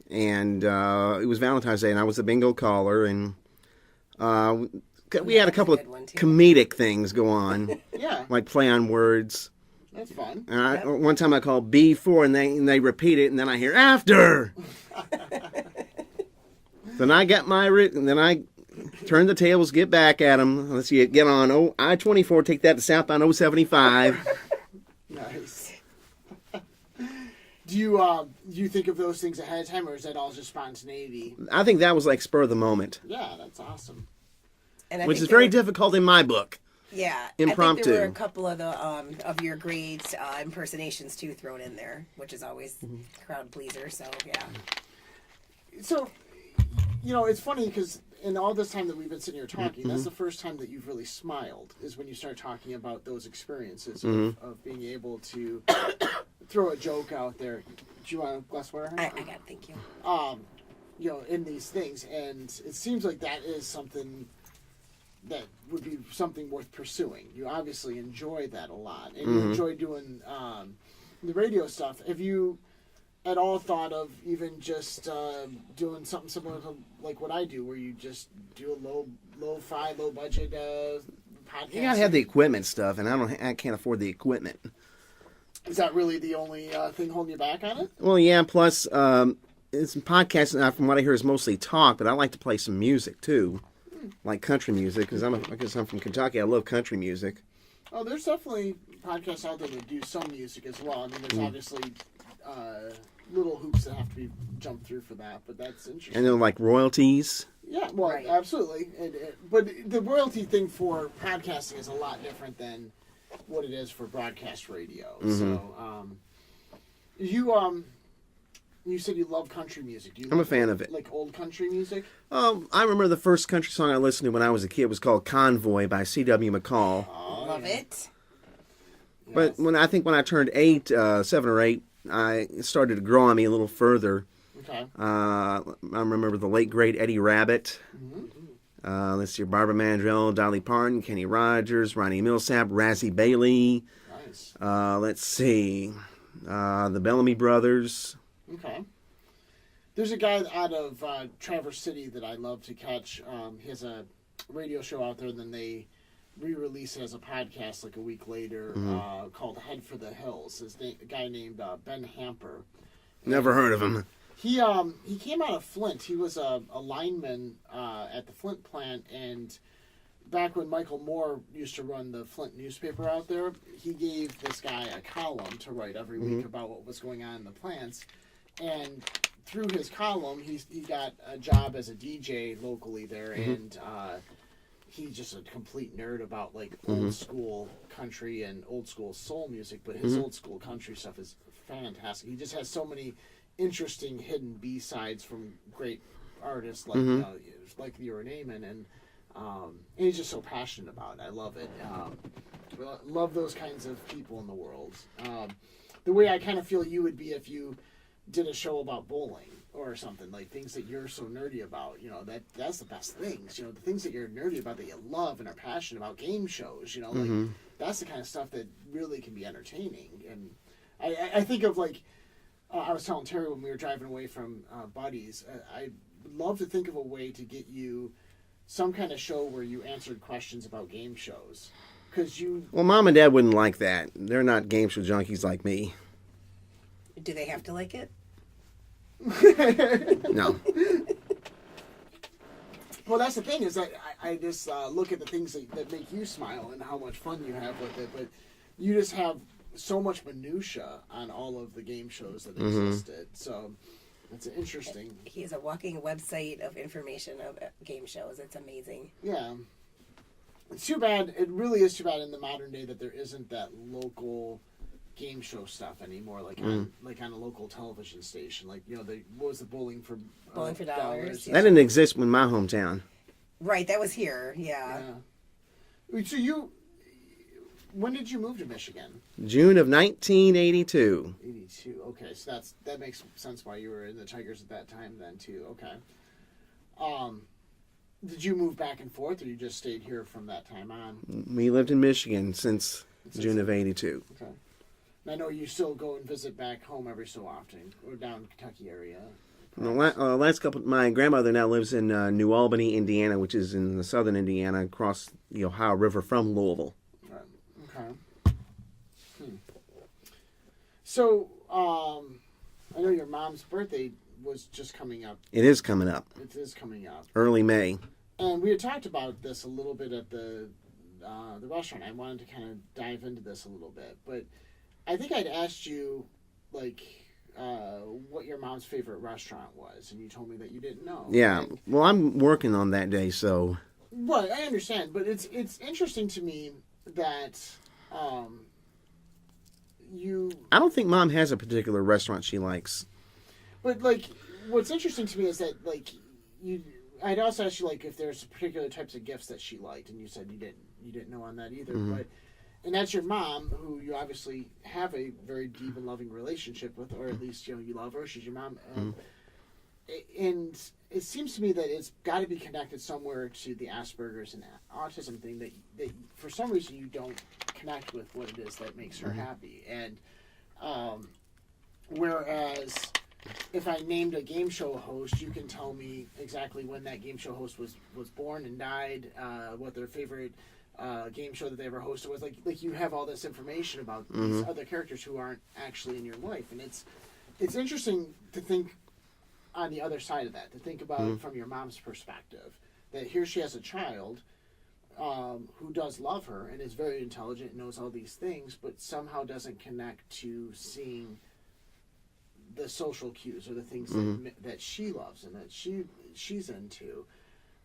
And it was Valentine's Day, and I was the bingo caller. And we had a couple of good one, too. comedic things go on, Yeah, like play on words. that's fun. And one time I called B4, and they repeat it, and then I hear after. Then I got and then I turn the tables, get back at them. Let's see, get on I-24, take that to southbound 075. Nice. Do you think of those things ahead of time, or is that all just spontaneity? I think that was like spur of the moment, Yeah, that's awesome. And I which think is there very were- difficult in my book. Yeah, I Impromptu. think there were a couple of the of your great impersonations too thrown in there, which is always crowd pleaser. So yeah, So, you know, it's funny because in all this time that we've been sitting here talking, that's the first time that you've really smiled, is when you start talking about those experiences of being able to throw a joke out there. Do you want a glass of water? I got it, thank you. You know, in these things, and it seems like that is something that would be something worth pursuing. You obviously enjoy that a lot, and you enjoy doing the radio stuff. Have you at all thought of even just doing something similar to like what I do, where you just do a low-fi, low-budget podcast? You gotta have the equipment stuff, and I can't afford the equipment. Is that really the only thing holding you back on it? Well, yeah. Plus, it's podcasting. From what I hear, is mostly talk, but I like to play some music too, like country music, because I'm from Kentucky. I love country music. Oh, there's definitely podcasts out there that do some music as well. I mean, there's obviously little hoops that have to be jumped through for that, but that's interesting. And then like royalties. Yeah, well, Right. absolutely. But the royalty thing for podcasting is a lot different than what it is for broadcast radio. So, you said you love country music. Do you I'm a love, fan of it. like old country music? I remember the first country song I listened to when I was a kid was called "Convoy" by C.W. McCall. Love it. But when I turned 7 or 8, it started to grow on me a little further. Okay. I remember the late great Eddie Rabbitt. Let's see, Barbara Mandrell, Dolly Parton, Kenny Rogers, Ronnie Millsap, Razzie Bailey. Nice. Let's see, the Bellamy Brothers. Okay. There's a guy out of Traverse City that I love to catch. He has a radio show out there, and then they re-release it as a podcast like a week later called Head for the Hills. A guy named Ben Hamper. Never heard of him. He came out of Flint. He was a lineman at the Flint plant, and back when Michael Moore used to run the Flint newspaper out there, he gave this guy a column to write every week about what was going on in the plants. And through his column, he got a job as a DJ locally there, and he's just a complete nerd about like old school country and old school soul music. But his old school country stuff is fantastic. He just has so many interesting hidden B-sides from great artists like like Leora Naiman, and he's just so passionate about it. I love it. Love those kinds of people in the world. The way I kind of feel you would be if you did a show about bowling or something, like things that you're so nerdy about. You know, that's the best things. You know, the things that you're nerdy about, that you love and are passionate about. Game shows. You know, like that's the kind of stuff that really can be entertaining. And I think of like. I was telling Terry when we were driving away from Buddy's, I'd love to think of a way to get you some kind of show where you answered questions about game shows. Well, Mom and Dad wouldn't like that. They're not game show junkies like me. Do they have to like it? No. Well, that's the thing, is that I just look at the things that make you smile and how much fun you have with it, but you just have so much minutia on all of the game shows that existed. So it's interesting. He is a walking website of information of game shows. It's amazing. Yeah. It's too bad. It really is too bad in the modern day that there isn't that local game show stuff anymore, like on a local television station, like what was the bowling for dollars? That didn't exist in my hometown. Right, that was here. Yeah. So when did you move to Michigan? June of 1982. 82. Okay, so that makes sense why you were in the Tigers at that time then too. Okay. Did you move back and forth, or you just stayed here from that time on? We lived in Michigan since June of 82. Okay. And I know you still go and visit back home every so often, or down in the Kentucky area. The last couple, my grandmother now lives in New Albany, Indiana, which is in the southern Indiana, across the Ohio River from Louisville. Okay. So, I know your mom's birthday was just coming up. It is coming up. It is coming up. Early May. And we had talked about this a little bit at the restaurant. I wanted to kind of dive into this a little bit, but I think I'd asked you, like, what your mom's favorite restaurant was, and you told me that you didn't know. Yeah. Well, I'm working on that day, so. Well, I understand, but it's interesting to me that you. I don't think Mom has a particular restaurant she likes. But, like, what's interesting to me is that, like, I'd also asked you, like, if there's particular types of gifts that she liked, and you said you didn't know on that either. Mm-hmm. And that's your mom, who you obviously have a very deep and loving relationship with, or at least, you love her. She's your mom. And it seems to me that it's got to be connected somewhere to the Asperger's and autism thing that for some reason you don't connect with what it is that makes her happy. And whereas if I named a game show host, you can tell me exactly when that game show host was born and died, what their favorite game show that they ever hosted was. Like you have all this information about these other characters who aren't actually in your life, and it's interesting to think on the other side of that, to think about it from your mom's perspective, that here she has a child who does love her and is very intelligent and knows all these things, but somehow doesn't connect to seeing the social cues or the things that she loves and that she's into.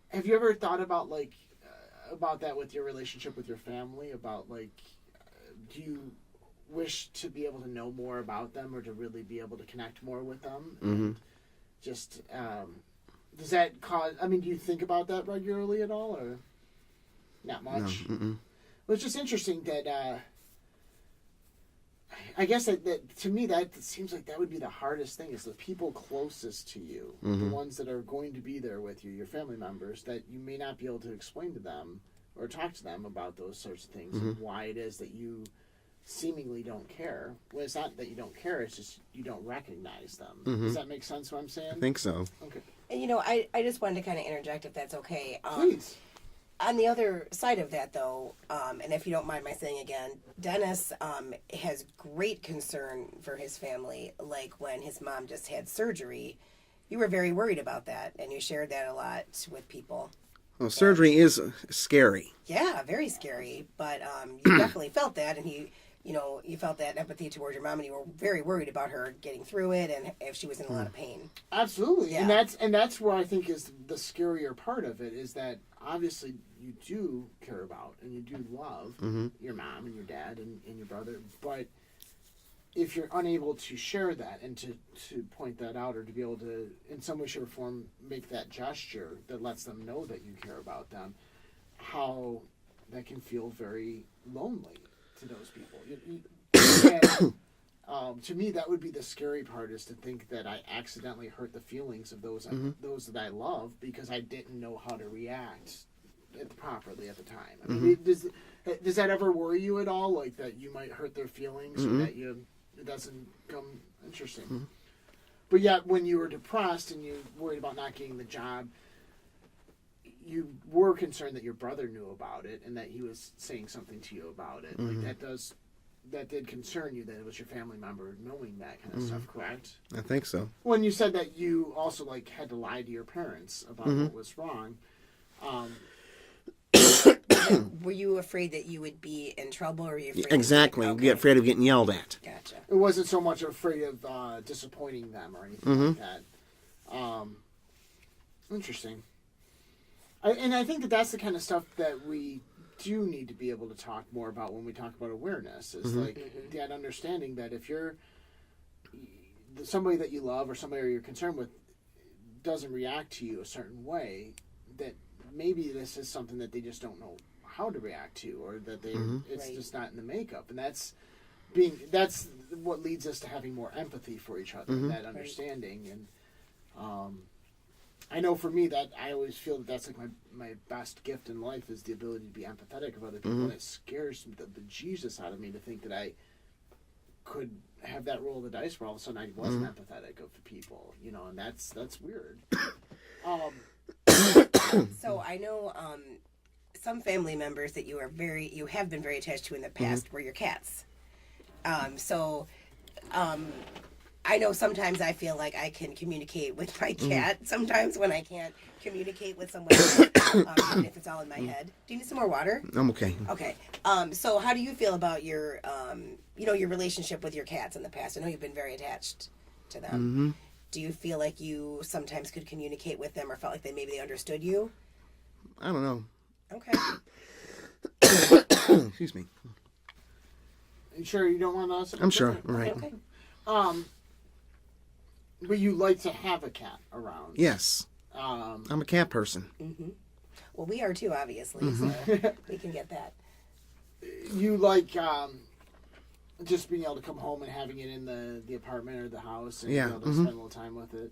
Have you ever thought about about that with your relationship with your family? About do you wish to be able to know more about them, or to really be able to connect more with them? And just does that cause? I mean, do you think about that regularly at all, or not much? No. Well, it's just interesting that. I guess that to me that seems like that would be the hardest thing, is the people closest to you, the ones that are going to be there with you, your family members, that you may not be able to explain to them or talk to them about those sorts of things and why it is that you seemingly don't care. Well, it's not that you don't care, it's just you don't recognize them. Does that make sense what I'm saying? I think so. Okay. And, I just wanted to kind of interject, if that's okay. Please. On the other side of that, though, and if you don't mind my saying again, Dennis has great concern for his family. Like when his mom just had surgery, you were very worried about that, and you shared that a lot with people. Well, surgery is scary. Yeah, very scary. But you definitely felt that, and you felt that empathy towards your mom, and you were very worried about her getting through it, and if she was in a lot of pain. Absolutely, Yeah. and that's where I think is the scarier part of it, is that obviously you do care about and you do love your mom and your dad and your brother, but if you're unable to share that and to point that out, or to be able to in some way, shape, or form make that gesture that lets them know that you care about them, how that can feel very lonely to those people. And, to me, that would be the scary part, is to think that I accidentally hurt the feelings of those that I love because I didn't know how to react properly at the time. I mean, does that ever worry you at all? Like that you might hurt their feelings, or that it doesn't come interesting. But yet, when you were depressed and you worried about not getting the job, you were concerned that your brother knew about it and that he was saying something to you about it. Like that did concern you, that it was your family member knowing that kind of stuff, correct? I think so. When you said that you also had to lie to your parents about what was wrong. Were you afraid that you would be in trouble, or were you afraid? Exactly. Okay. Get afraid of getting yelled at. Gotcha. It wasn't so much afraid of disappointing them or anything like that. Interesting. And I think that's the kind of stuff that we do need to be able to talk more about when we talk about awareness. Is like that understanding that if you're somebody that you love or somebody you're concerned with doesn't react to you a certain way, that maybe this is something that they just don't know how to react to, or that they it's just not in the makeup, and that's what leads us to having more empathy for each other, that understanding. And I know for me that I always feel that that's like my best gift in life is the ability to be empathetic of other people, and it scares the bejesus out of me to think that I could have that roll of the dice where all of a sudden I wasn't empathetic of the people, you know, and that's weird. So I know some family members that you have been very attached to in the past were your cats. I know sometimes I feel like I can communicate with my cat. Sometimes when I can't communicate with someone else, even if it's all in my head. Do you need some more water? I'm okay. Okay. So how do you feel about your, your relationship with your cats in the past? I know you've been very attached to them. Do you feel like you sometimes could communicate with them, or felt like maybe they understood you? I don't know. Okay. Excuse me. Are you sure you don't want us? I'm sure. All right. Okay. But you like to have a cat around. Yes. I'm a cat person. Well, we are too, obviously, so we can get that. You like just being able to come home and having it in the apartment or the house, and be able to spend a little time with it,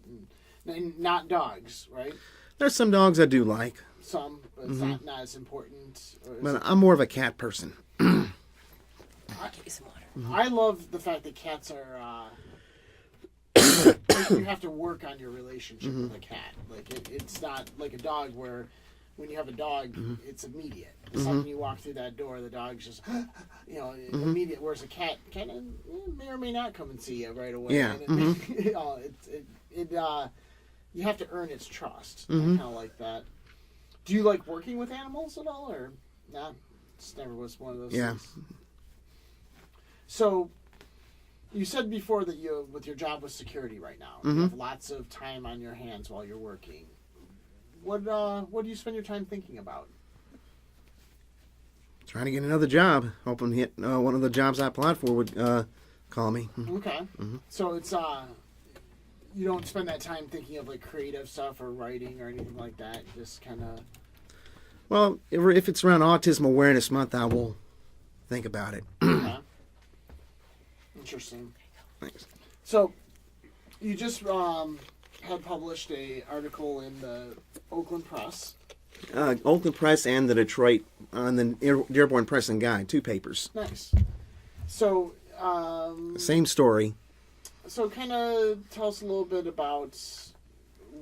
and not dogs, right? There's some dogs I do like. Some, but it's not as important. But I'm more of a cat person. I'll give you some water. I love the fact that cats are. You have to work on your relationship with a cat. Like it's not like a dog where, when you have a dog, it's immediate. The second you walk through that door, the dog's just, immediate. Whereas a cat may or may not come and see you right away. Yeah. And you have to earn its trust. I kind of like that. Do you like working with animals at all, or nah? Just never was one of those things. So, you said before that you, with your job with security right now, you have lots of time on your hands while you're working. What do you spend your time thinking about? Trying to get another job. Hoping to hit one of the jobs I applied for would call me. Okay. So it's you don't spend that time thinking of like creative stuff or writing or anything like that. Just kind of. Well, if it's around Autism Awareness Month, I will think about it. Okay. Interesting. Thanks. So, you just had published a article in the Oakland Press. Oakland Press and the Detroit on the Dearborn Press and Guide, 2 papers. Nice. So, Same story. So, kind of tell us a little bit about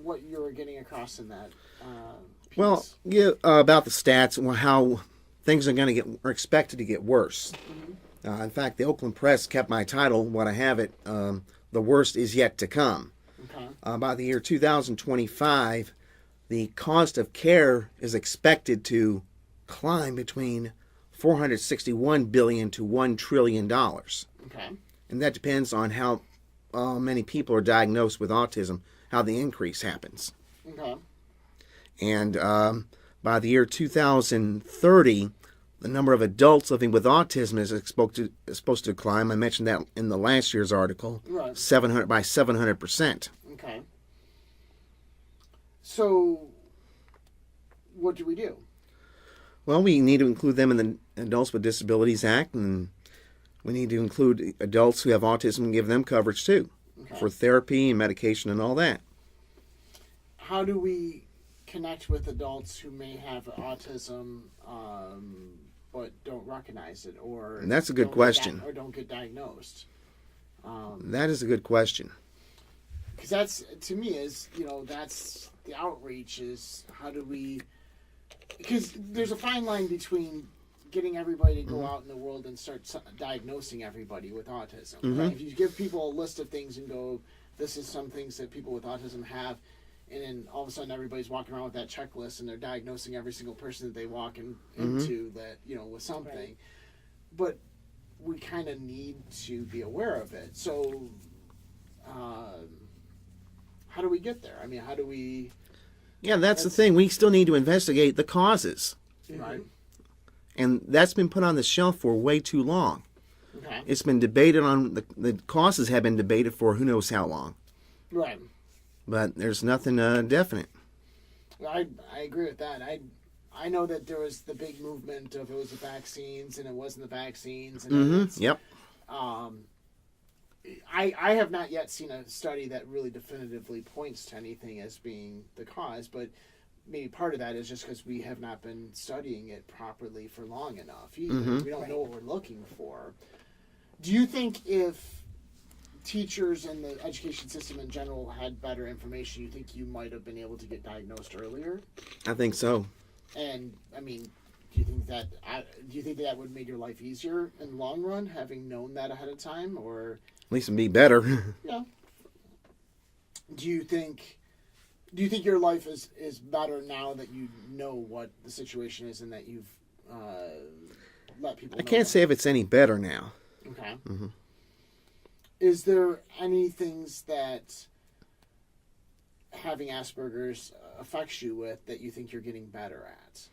what you were getting across in that piece. Well, yeah, about the stats and how things are expected to get worse. In fact, the Oakland Press kept my title, what I have it, The Worst Is Yet to Come. Okay. By the year 2025, the cost of care is expected to climb between $461 billion to $1 trillion. Okay. And that depends on how many people are diagnosed with autism, how the increase happens. Okay. And by the year 2030, the number of adults living with autism is supposed to climb. I mentioned that in the last year's article. Right. 700%. Okay. So, what do we do? Well, we need to include them in the Adults with Disabilities Act, and we need to include adults who have autism and give them coverage too, for therapy and medication and all that. How do we connect with adults who may have autism but don't recognize it, or And that's a good question. Or don't get diagnosed? That is a good question. Because that's, to me, that's the outreach, is how do we... Because there's a fine line between getting everybody to go out in the world and start diagnosing everybody with autism. Right? If you give people a list of things and go, this is some things that people with autism have, and then all of a sudden everybody's walking around with that checklist and they're diagnosing every single person that they walk into that, with something. Right. But we kind of need to be aware of it. So, how do we get there? I mean, how do we... Yeah, that's the thing. We still need to investigate the causes. Right. And that's been put on the shelf for way too long. Okay. It's been debated on, the causes have been debated for who knows how long. Right. But there's nothing definite. I agree with that. I know that there was the big movement of it was the vaccines and it wasn't the vaccines. And Yep. I have not yet seen a study that really definitively points to anything as being the cause, but maybe part of that is just because we have not been studying it properly for long enough either. We don't know what we're looking for. Do you think if teachers and the education system in general had better information, you think you might have been able to get diagnosed earlier? I think so. And I mean, do you think that would have made your life easier in the long run, having known that ahead of time, or At least it'd be better. yeah? Do you think your life is better now that you know what the situation is and that you've let people know? I can't say if it's any better now. Okay. Is there any things that having Asperger's affects you with that you think you're getting better at?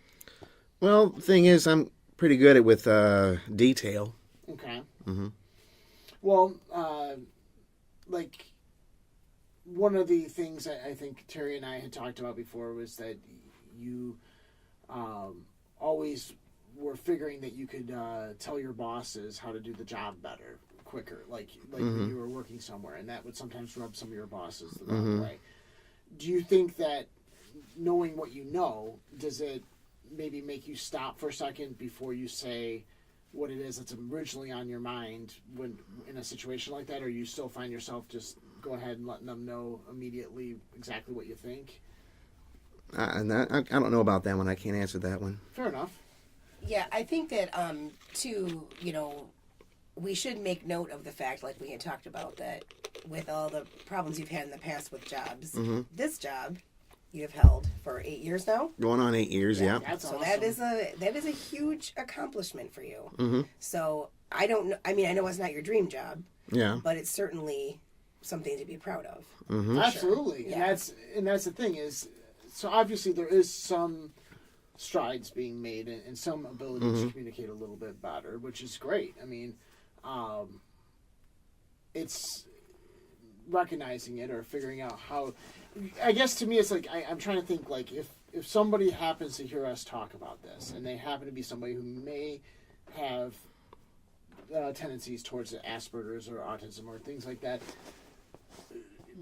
Well, the thing is, I'm pretty good at with detail. Okay. Well, like one of the things I think Terry and I had talked about before was that you always were figuring that you could tell your bosses how to do the job better, quicker, like when you were working somewhere, and that would sometimes rub some of your bosses the wrong way. Do you think that knowing what you know, does it maybe make you stop for a second before you say what it is that's originally on your mind when in a situation like that, or you still find yourself just go ahead and letting them know immediately exactly what you think? I don't know about that one. I can't answer that one. Fair enough. Yeah, I think that, too, we should make note of the fact, like we had talked about, that with all the problems you've had in the past with jobs, this job you have held for 8 years now. Going on 8 years, yeah. That's So awesome. that is a huge accomplishment for you. So I don't know. I mean, I know it's not your dream job, Yeah. but it's certainly something to be proud of. Absolutely. Yeah. And that's the thing is, so obviously there is some strides being made and some ability to communicate a little bit better, which is great. I mean, it's recognizing it or figuring out how. I guess to me it's like I'm trying to think, like, if somebody happens to hear us talk about this and they happen to be somebody who may have tendencies towards Asperger's or autism or things like that,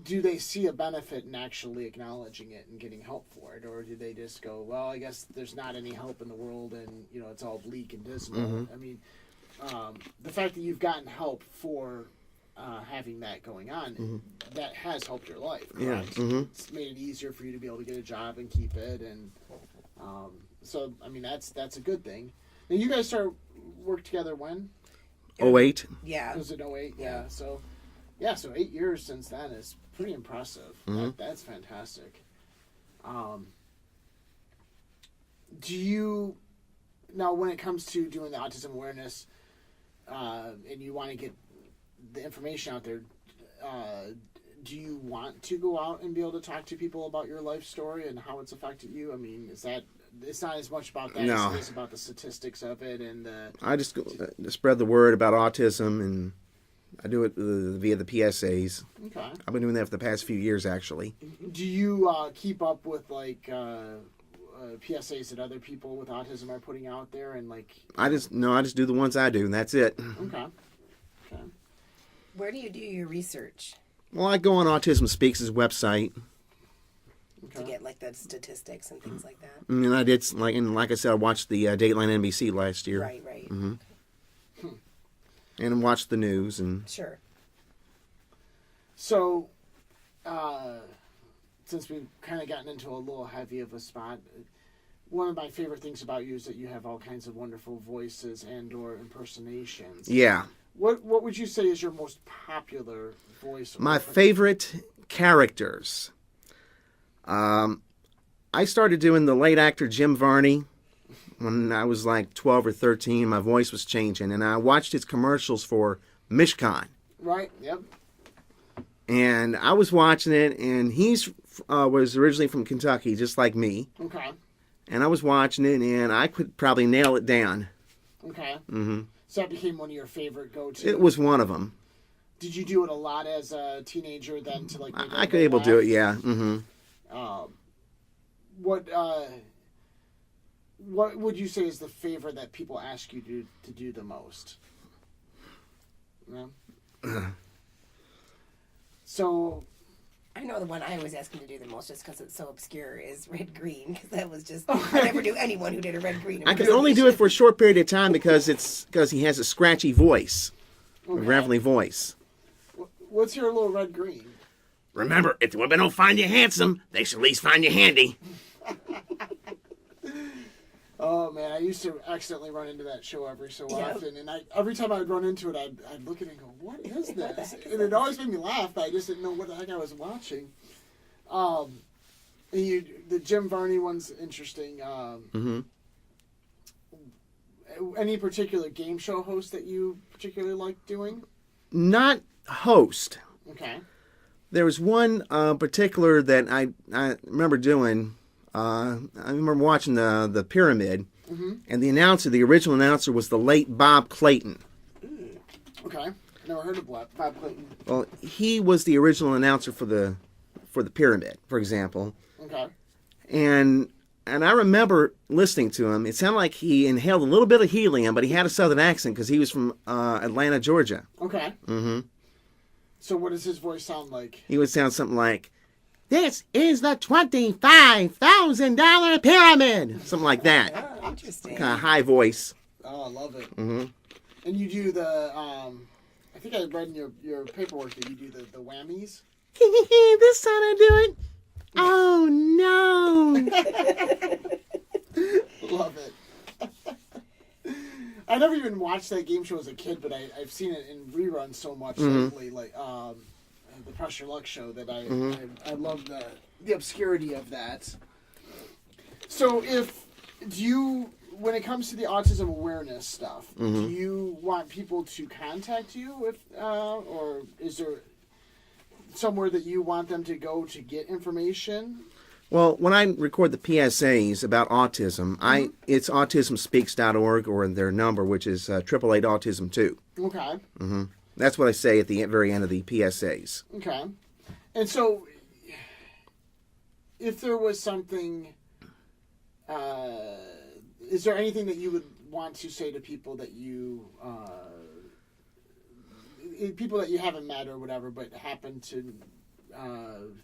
do they see a benefit in actually acknowledging it and getting help for it, or do they just go, well, I guess there's not any help in the world and it's all bleak and dismal? I mean, the fact that you've gotten help for having that going on, that has helped your life, correct? Yeah. It's made it easier for you to be able to get a job and keep it, and so I mean that's a good thing. Now you guys started work together when? 08. Yeah. Was it 08? Yeah. So 8 years since then is pretty impressive. That's fantastic. Do you now, when it comes to doing the autism awareness, and you want to get the information out there, do you want to go out and be able to talk to people about your life story and how it's affected you? I mean, it's not as much about that as it is about the statistics of it and I just go, spread the word about autism, and I do it via the PSAs. Okay. I've been doing that for the past few years, actually. Do you keep up with like PSAs that other people with autism are putting out there and like? I just do the ones I do, and that's it. Okay. Where do you do your research Well, I go on Autism Speaks' website, to get like the statistics and things like that? and I did like I said, I watched the Dateline NBC last year, Right. and watched the news, and Sure. So, since we've kind of gotten into a little heavy of a spot, one of my favorite things about you is that you have all kinds of wonderful voices and/or impersonations. yeah. What would you say is your most popular voice? My favorite characters. I started doing the late actor Jim Varney when I was like 12 or 13. My voice was changing, and I watched his commercials for Mishcon. Right. Yep. And I was watching it, and he's was originally from Kentucky, just like me. Okay. and I was watching it, and I could probably nail it down. Okay. Mm-hmm. So that became one of your favorite go-to. It was one of them. Did you do it a lot as a teenager then to like? I could able to do it, yeah. Mm-hmm. What would you say is the favor that people ask you to do the most? No? So... I know the one I always ask him to do the most, just because it's so obscure, is red green. Because that was just I never knew anyone who did a red green. I could only do it for a short period of time because he has a scratchy voice, a gravelly voice. What's your little red green? Remember, if the women don't find you handsome, they should at least find you handy. Oh man, I used to accidentally run into that show every so often, and every time I'd run into it, I'd look at it and go, "What is this?" And it always made me laugh, but I just didn't know what the heck I was watching. The Jim Varney one's interesting. Any particular game show host that you particularly like doing? Not host. Okay. There was one particular that I remember doing. I remember watching the Pyramid, and the original announcer was the late Bob Clayton. Okay, never heard of Bob Clayton. Well, he was the original announcer for the Pyramid, for example. Okay. And I remember listening to him. It sounded like he inhaled a little bit of helium, but he had a southern accent because he was from Atlanta, Georgia. Okay. Mm-hmm. So what does his voice sound like? He would sound something like, "This is the $25,000 pyramid." Something like that. Oh, interesting. Kind of high voice. Oh, I love it. Mm-hmm. And you do the, I think I read in your paperwork that you do the whammies. This time I do it. Oh, no. Love it. I never even watched that game show as a kid, but I've seen it in reruns so much lately, like the Pressure Luck show, that I love the obscurity of that. So when it comes to the autism awareness stuff, do you want people to contact you or is there somewhere that you want them to go to get information? Well, when I record the PSAs about autism, it's autismspeaks.org or their number, which is 888-AUTISM-2. Okay. Mm-hmm. That's what I say at the very end of the PSAs. Okay. And so, if there was something, is there anything that you would want to say to people that you, people that you haven't met or whatever, but happen to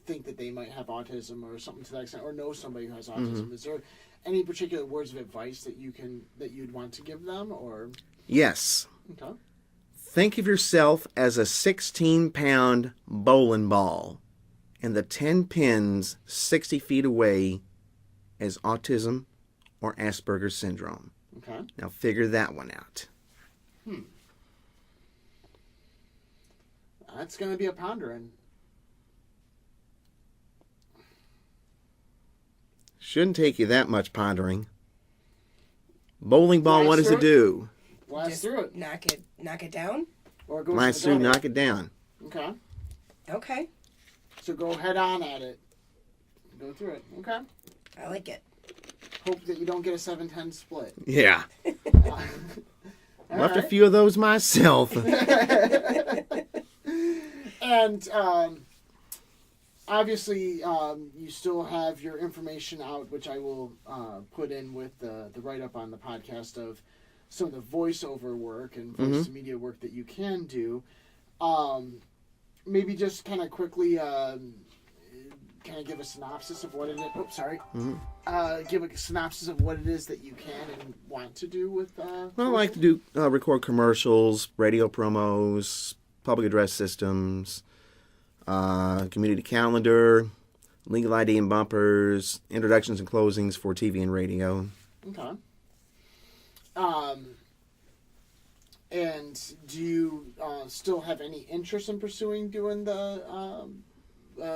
think that they might have autism or something to that extent, or know somebody who has autism? Is there any particular words of advice that you'd want to give them, or? Yes. Okay. Think of yourself as a 16-pound bowling ball, and the 10 pins 60 feet away as autism or Asperger's syndrome. Okay. Now figure that one out. That's going to be a pondering. Shouldn't take you that much pondering. Bowling ball, Blast what does through it do? Blast Just through it. knock it down. Or go Blast through, knock it down. Okay. Okay, So go head on at it. Go through it. Okay. I like it. Hope that you don't get a 7-10 split. Yeah. All Left a right. few of those myself. And obviously, you still have your information out, which I will put in with the write-up on the podcast of some of the voiceover work and voice media work that you can do. Maybe just kind of quickly kind of give a synopsis of what it is. Oops, sorry. Give a synopsis of what it is that you can and want to do with. Well, I like to do record commercials, radio promos, public address systems, community calendar, legal ID and bumpers, introductions and closings for TV and radio. Okay. And do you still have any interest in pursuing doing the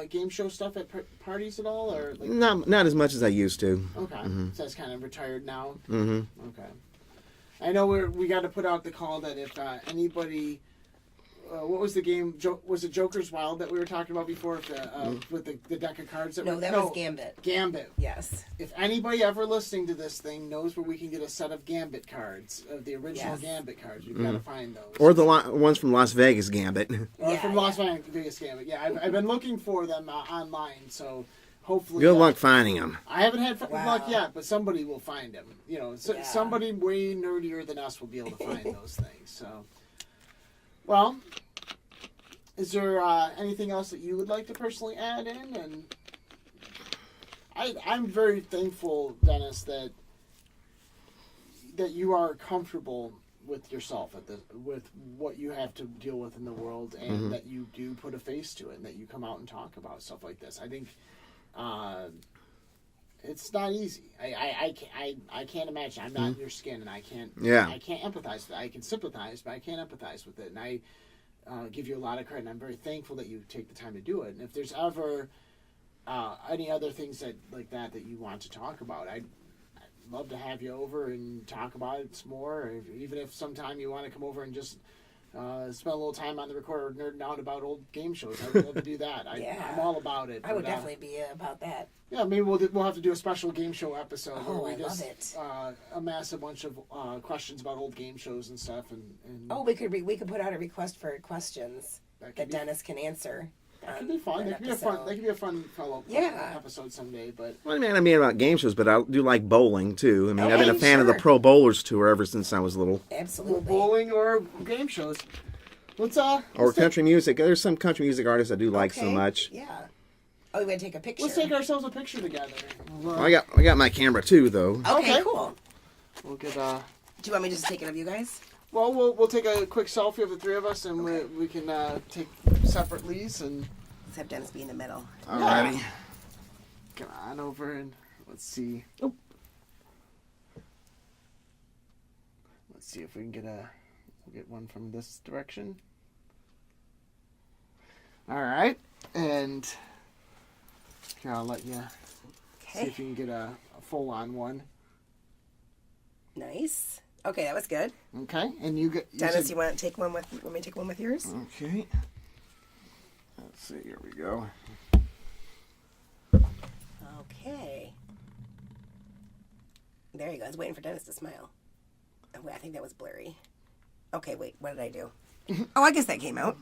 game show stuff at parties at all, or like? Not as much as I used to. Okay, so that's kind of retired now. Mm-hmm. Okay. I know we got to put out the call that if anybody what was the game? Was it Joker's Wild that we were talking about before with the deck of cards? No, that was Gambit. Gambit. Yes. If anybody ever listening to this thing knows where we can get a set of Gambit cards, of the original Gambit cards, we've got to find those. Or the ones from Las Vegas Gambit. Or from Las Vegas Gambit. Yeah, I've been looking for them online, so hopefully. Good luck finding them. I haven't had luck yet, but somebody will find them. You know, somebody way nerdier than us will be able to find those things. So, well, is there anything else that you would like to personally add in? And I'm very thankful, Dennis, that you are comfortable with yourself with what you have to deal with in the world, and that you do put a face to it, and that you come out and talk about stuff like this. I think it's not easy. I can't imagine. I'm not in your skin, and I can't empathize with it. I can sympathize, but I can't empathize with it. And I give you a lot of credit, and I'm very thankful that you take the time to do it. And if there's ever any other things that you want to talk about, I'd love to have you over and talk about it some more. Even if sometime you want to come over and just spend a little time on the recorder nerding out about old game shows, I'd love to do that. I'm all about it. I would definitely be about that. Yeah, maybe we'll have to do a special game show episode where we love just it. Amass a bunch of questions about old game shows and stuff. And we could put out a request for questions that Dennis can answer. That could be fun. That could be a fun follow-up episode someday. But Well, I mean, about game shows, but I do like bowling too. I mean, I've been a fan of the Pro Bowlers Tour ever since I was little. Absolutely. Bowling or game shows. Or country music. There's some country music artists I do like so much. Yeah. Oh, you want to take a picture? Let's take ourselves a picture together. I got my camera too, though. Okay, cool. We'll get Do you want me to just take it of you guys? Well, we'll take a quick selfie of the three of us, and we can take separate leads and. Let's have Dennis be in the middle. Alrighty. Come on over and let's see. Oh. Let's see if we can get one from this direction. All right, and here I'll let you see if you can get a full-on one. Nice. Okay, that was good. Okay, and you get Dennis. You want to take one with? Want me to take one with yours? Okay. Let's see. Here we go. Okay. There you go. I was waiting for Dennis to smile. Oh, wait, I think that was blurry. Okay, wait. What did I do? Oh, I guess that came out.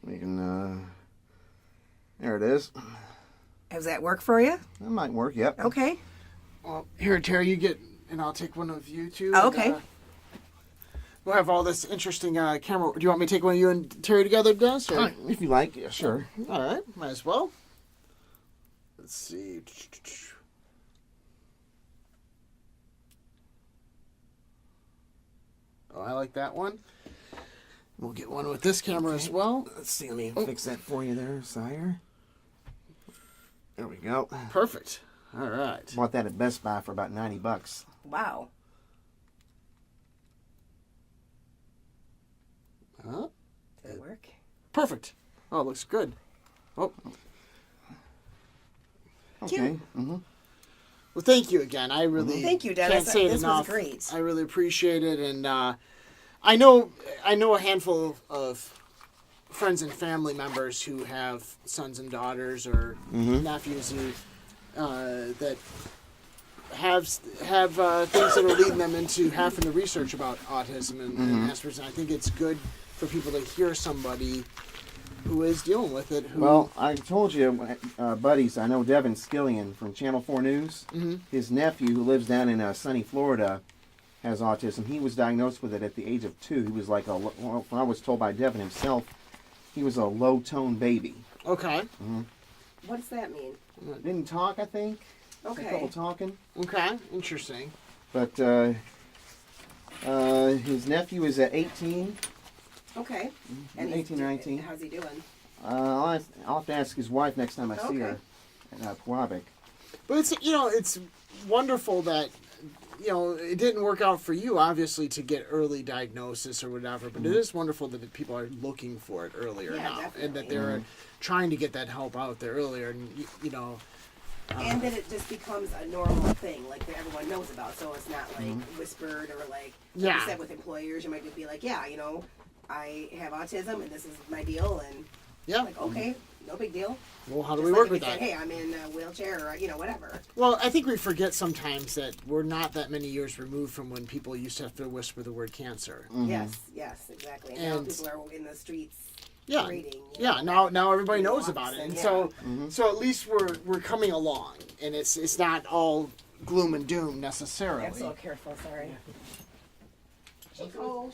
We can. There it is. Does that work for you? That might work. Yep. Okay. Well, here, Terry, you get, and I'll take one of you too. Oh, okay. And, we'll have all this interesting camera. Do you want me to take one of you and Terry together, Dennis? Or? If you like, yeah, sure. All right, might as well. Let's see. Oh, I like that one. We'll get one with this camera as well. Let's see. Let me fix that for you there, sire. There we go. Perfect. All right. Bought that at Best Buy for about $90. Wow. Huh? Does it work? Perfect. Oh, it looks good. Oh. Okay. Well, thank you again. I really thank you, Dennis. can't say it This enough. was great. I really appreciate it, and I know a handful of friends and family members who have sons and daughters or nephews who that have things that are leading them into having to research about autism and Asperger's. And I think it's good for people to hear somebody who is dealing with it. Well, I told you, buddies, I know Devin Skillian from Channel 4 News. His nephew, who lives down in sunny Florida, has autism. He was diagnosed with it at the age of 2. He was like well, I was told by Devin himself, he was a low-tone baby. Okay. What does that mean? Didn't talk, I think. Okay. A couple talking. Okay. Interesting. But his nephew is at 18. Okay. And 18 or 19. How's he doing? I'll have to ask his wife next time I see her at Quabic. But it's wonderful that it didn't work out for you, obviously, to get early diagnosis or whatever. But it is wonderful that people are looking for it earlier now, definitely. and that they're trying to get that help out there earlier. And and that it just becomes a normal thing, like that everyone knows about. So it's not like whispered or like you said with employers, you might just be like, I have autism and this is my deal, and Yeah. like, okay, no big deal. Well, how do Just we like work if with you that? said, hey, I'm in a wheelchair, or whatever. Well, I think we forget sometimes that we're not that many years removed from when people used to have to whisper the word cancer. Yes, exactly. And now And- people are in the streets. Yeah, Rating, yeah. Now everybody knows walks about it, and and- so at least we're coming along, and it's not all gloom and doom necessarily. I'm so careful, sorry. Chico.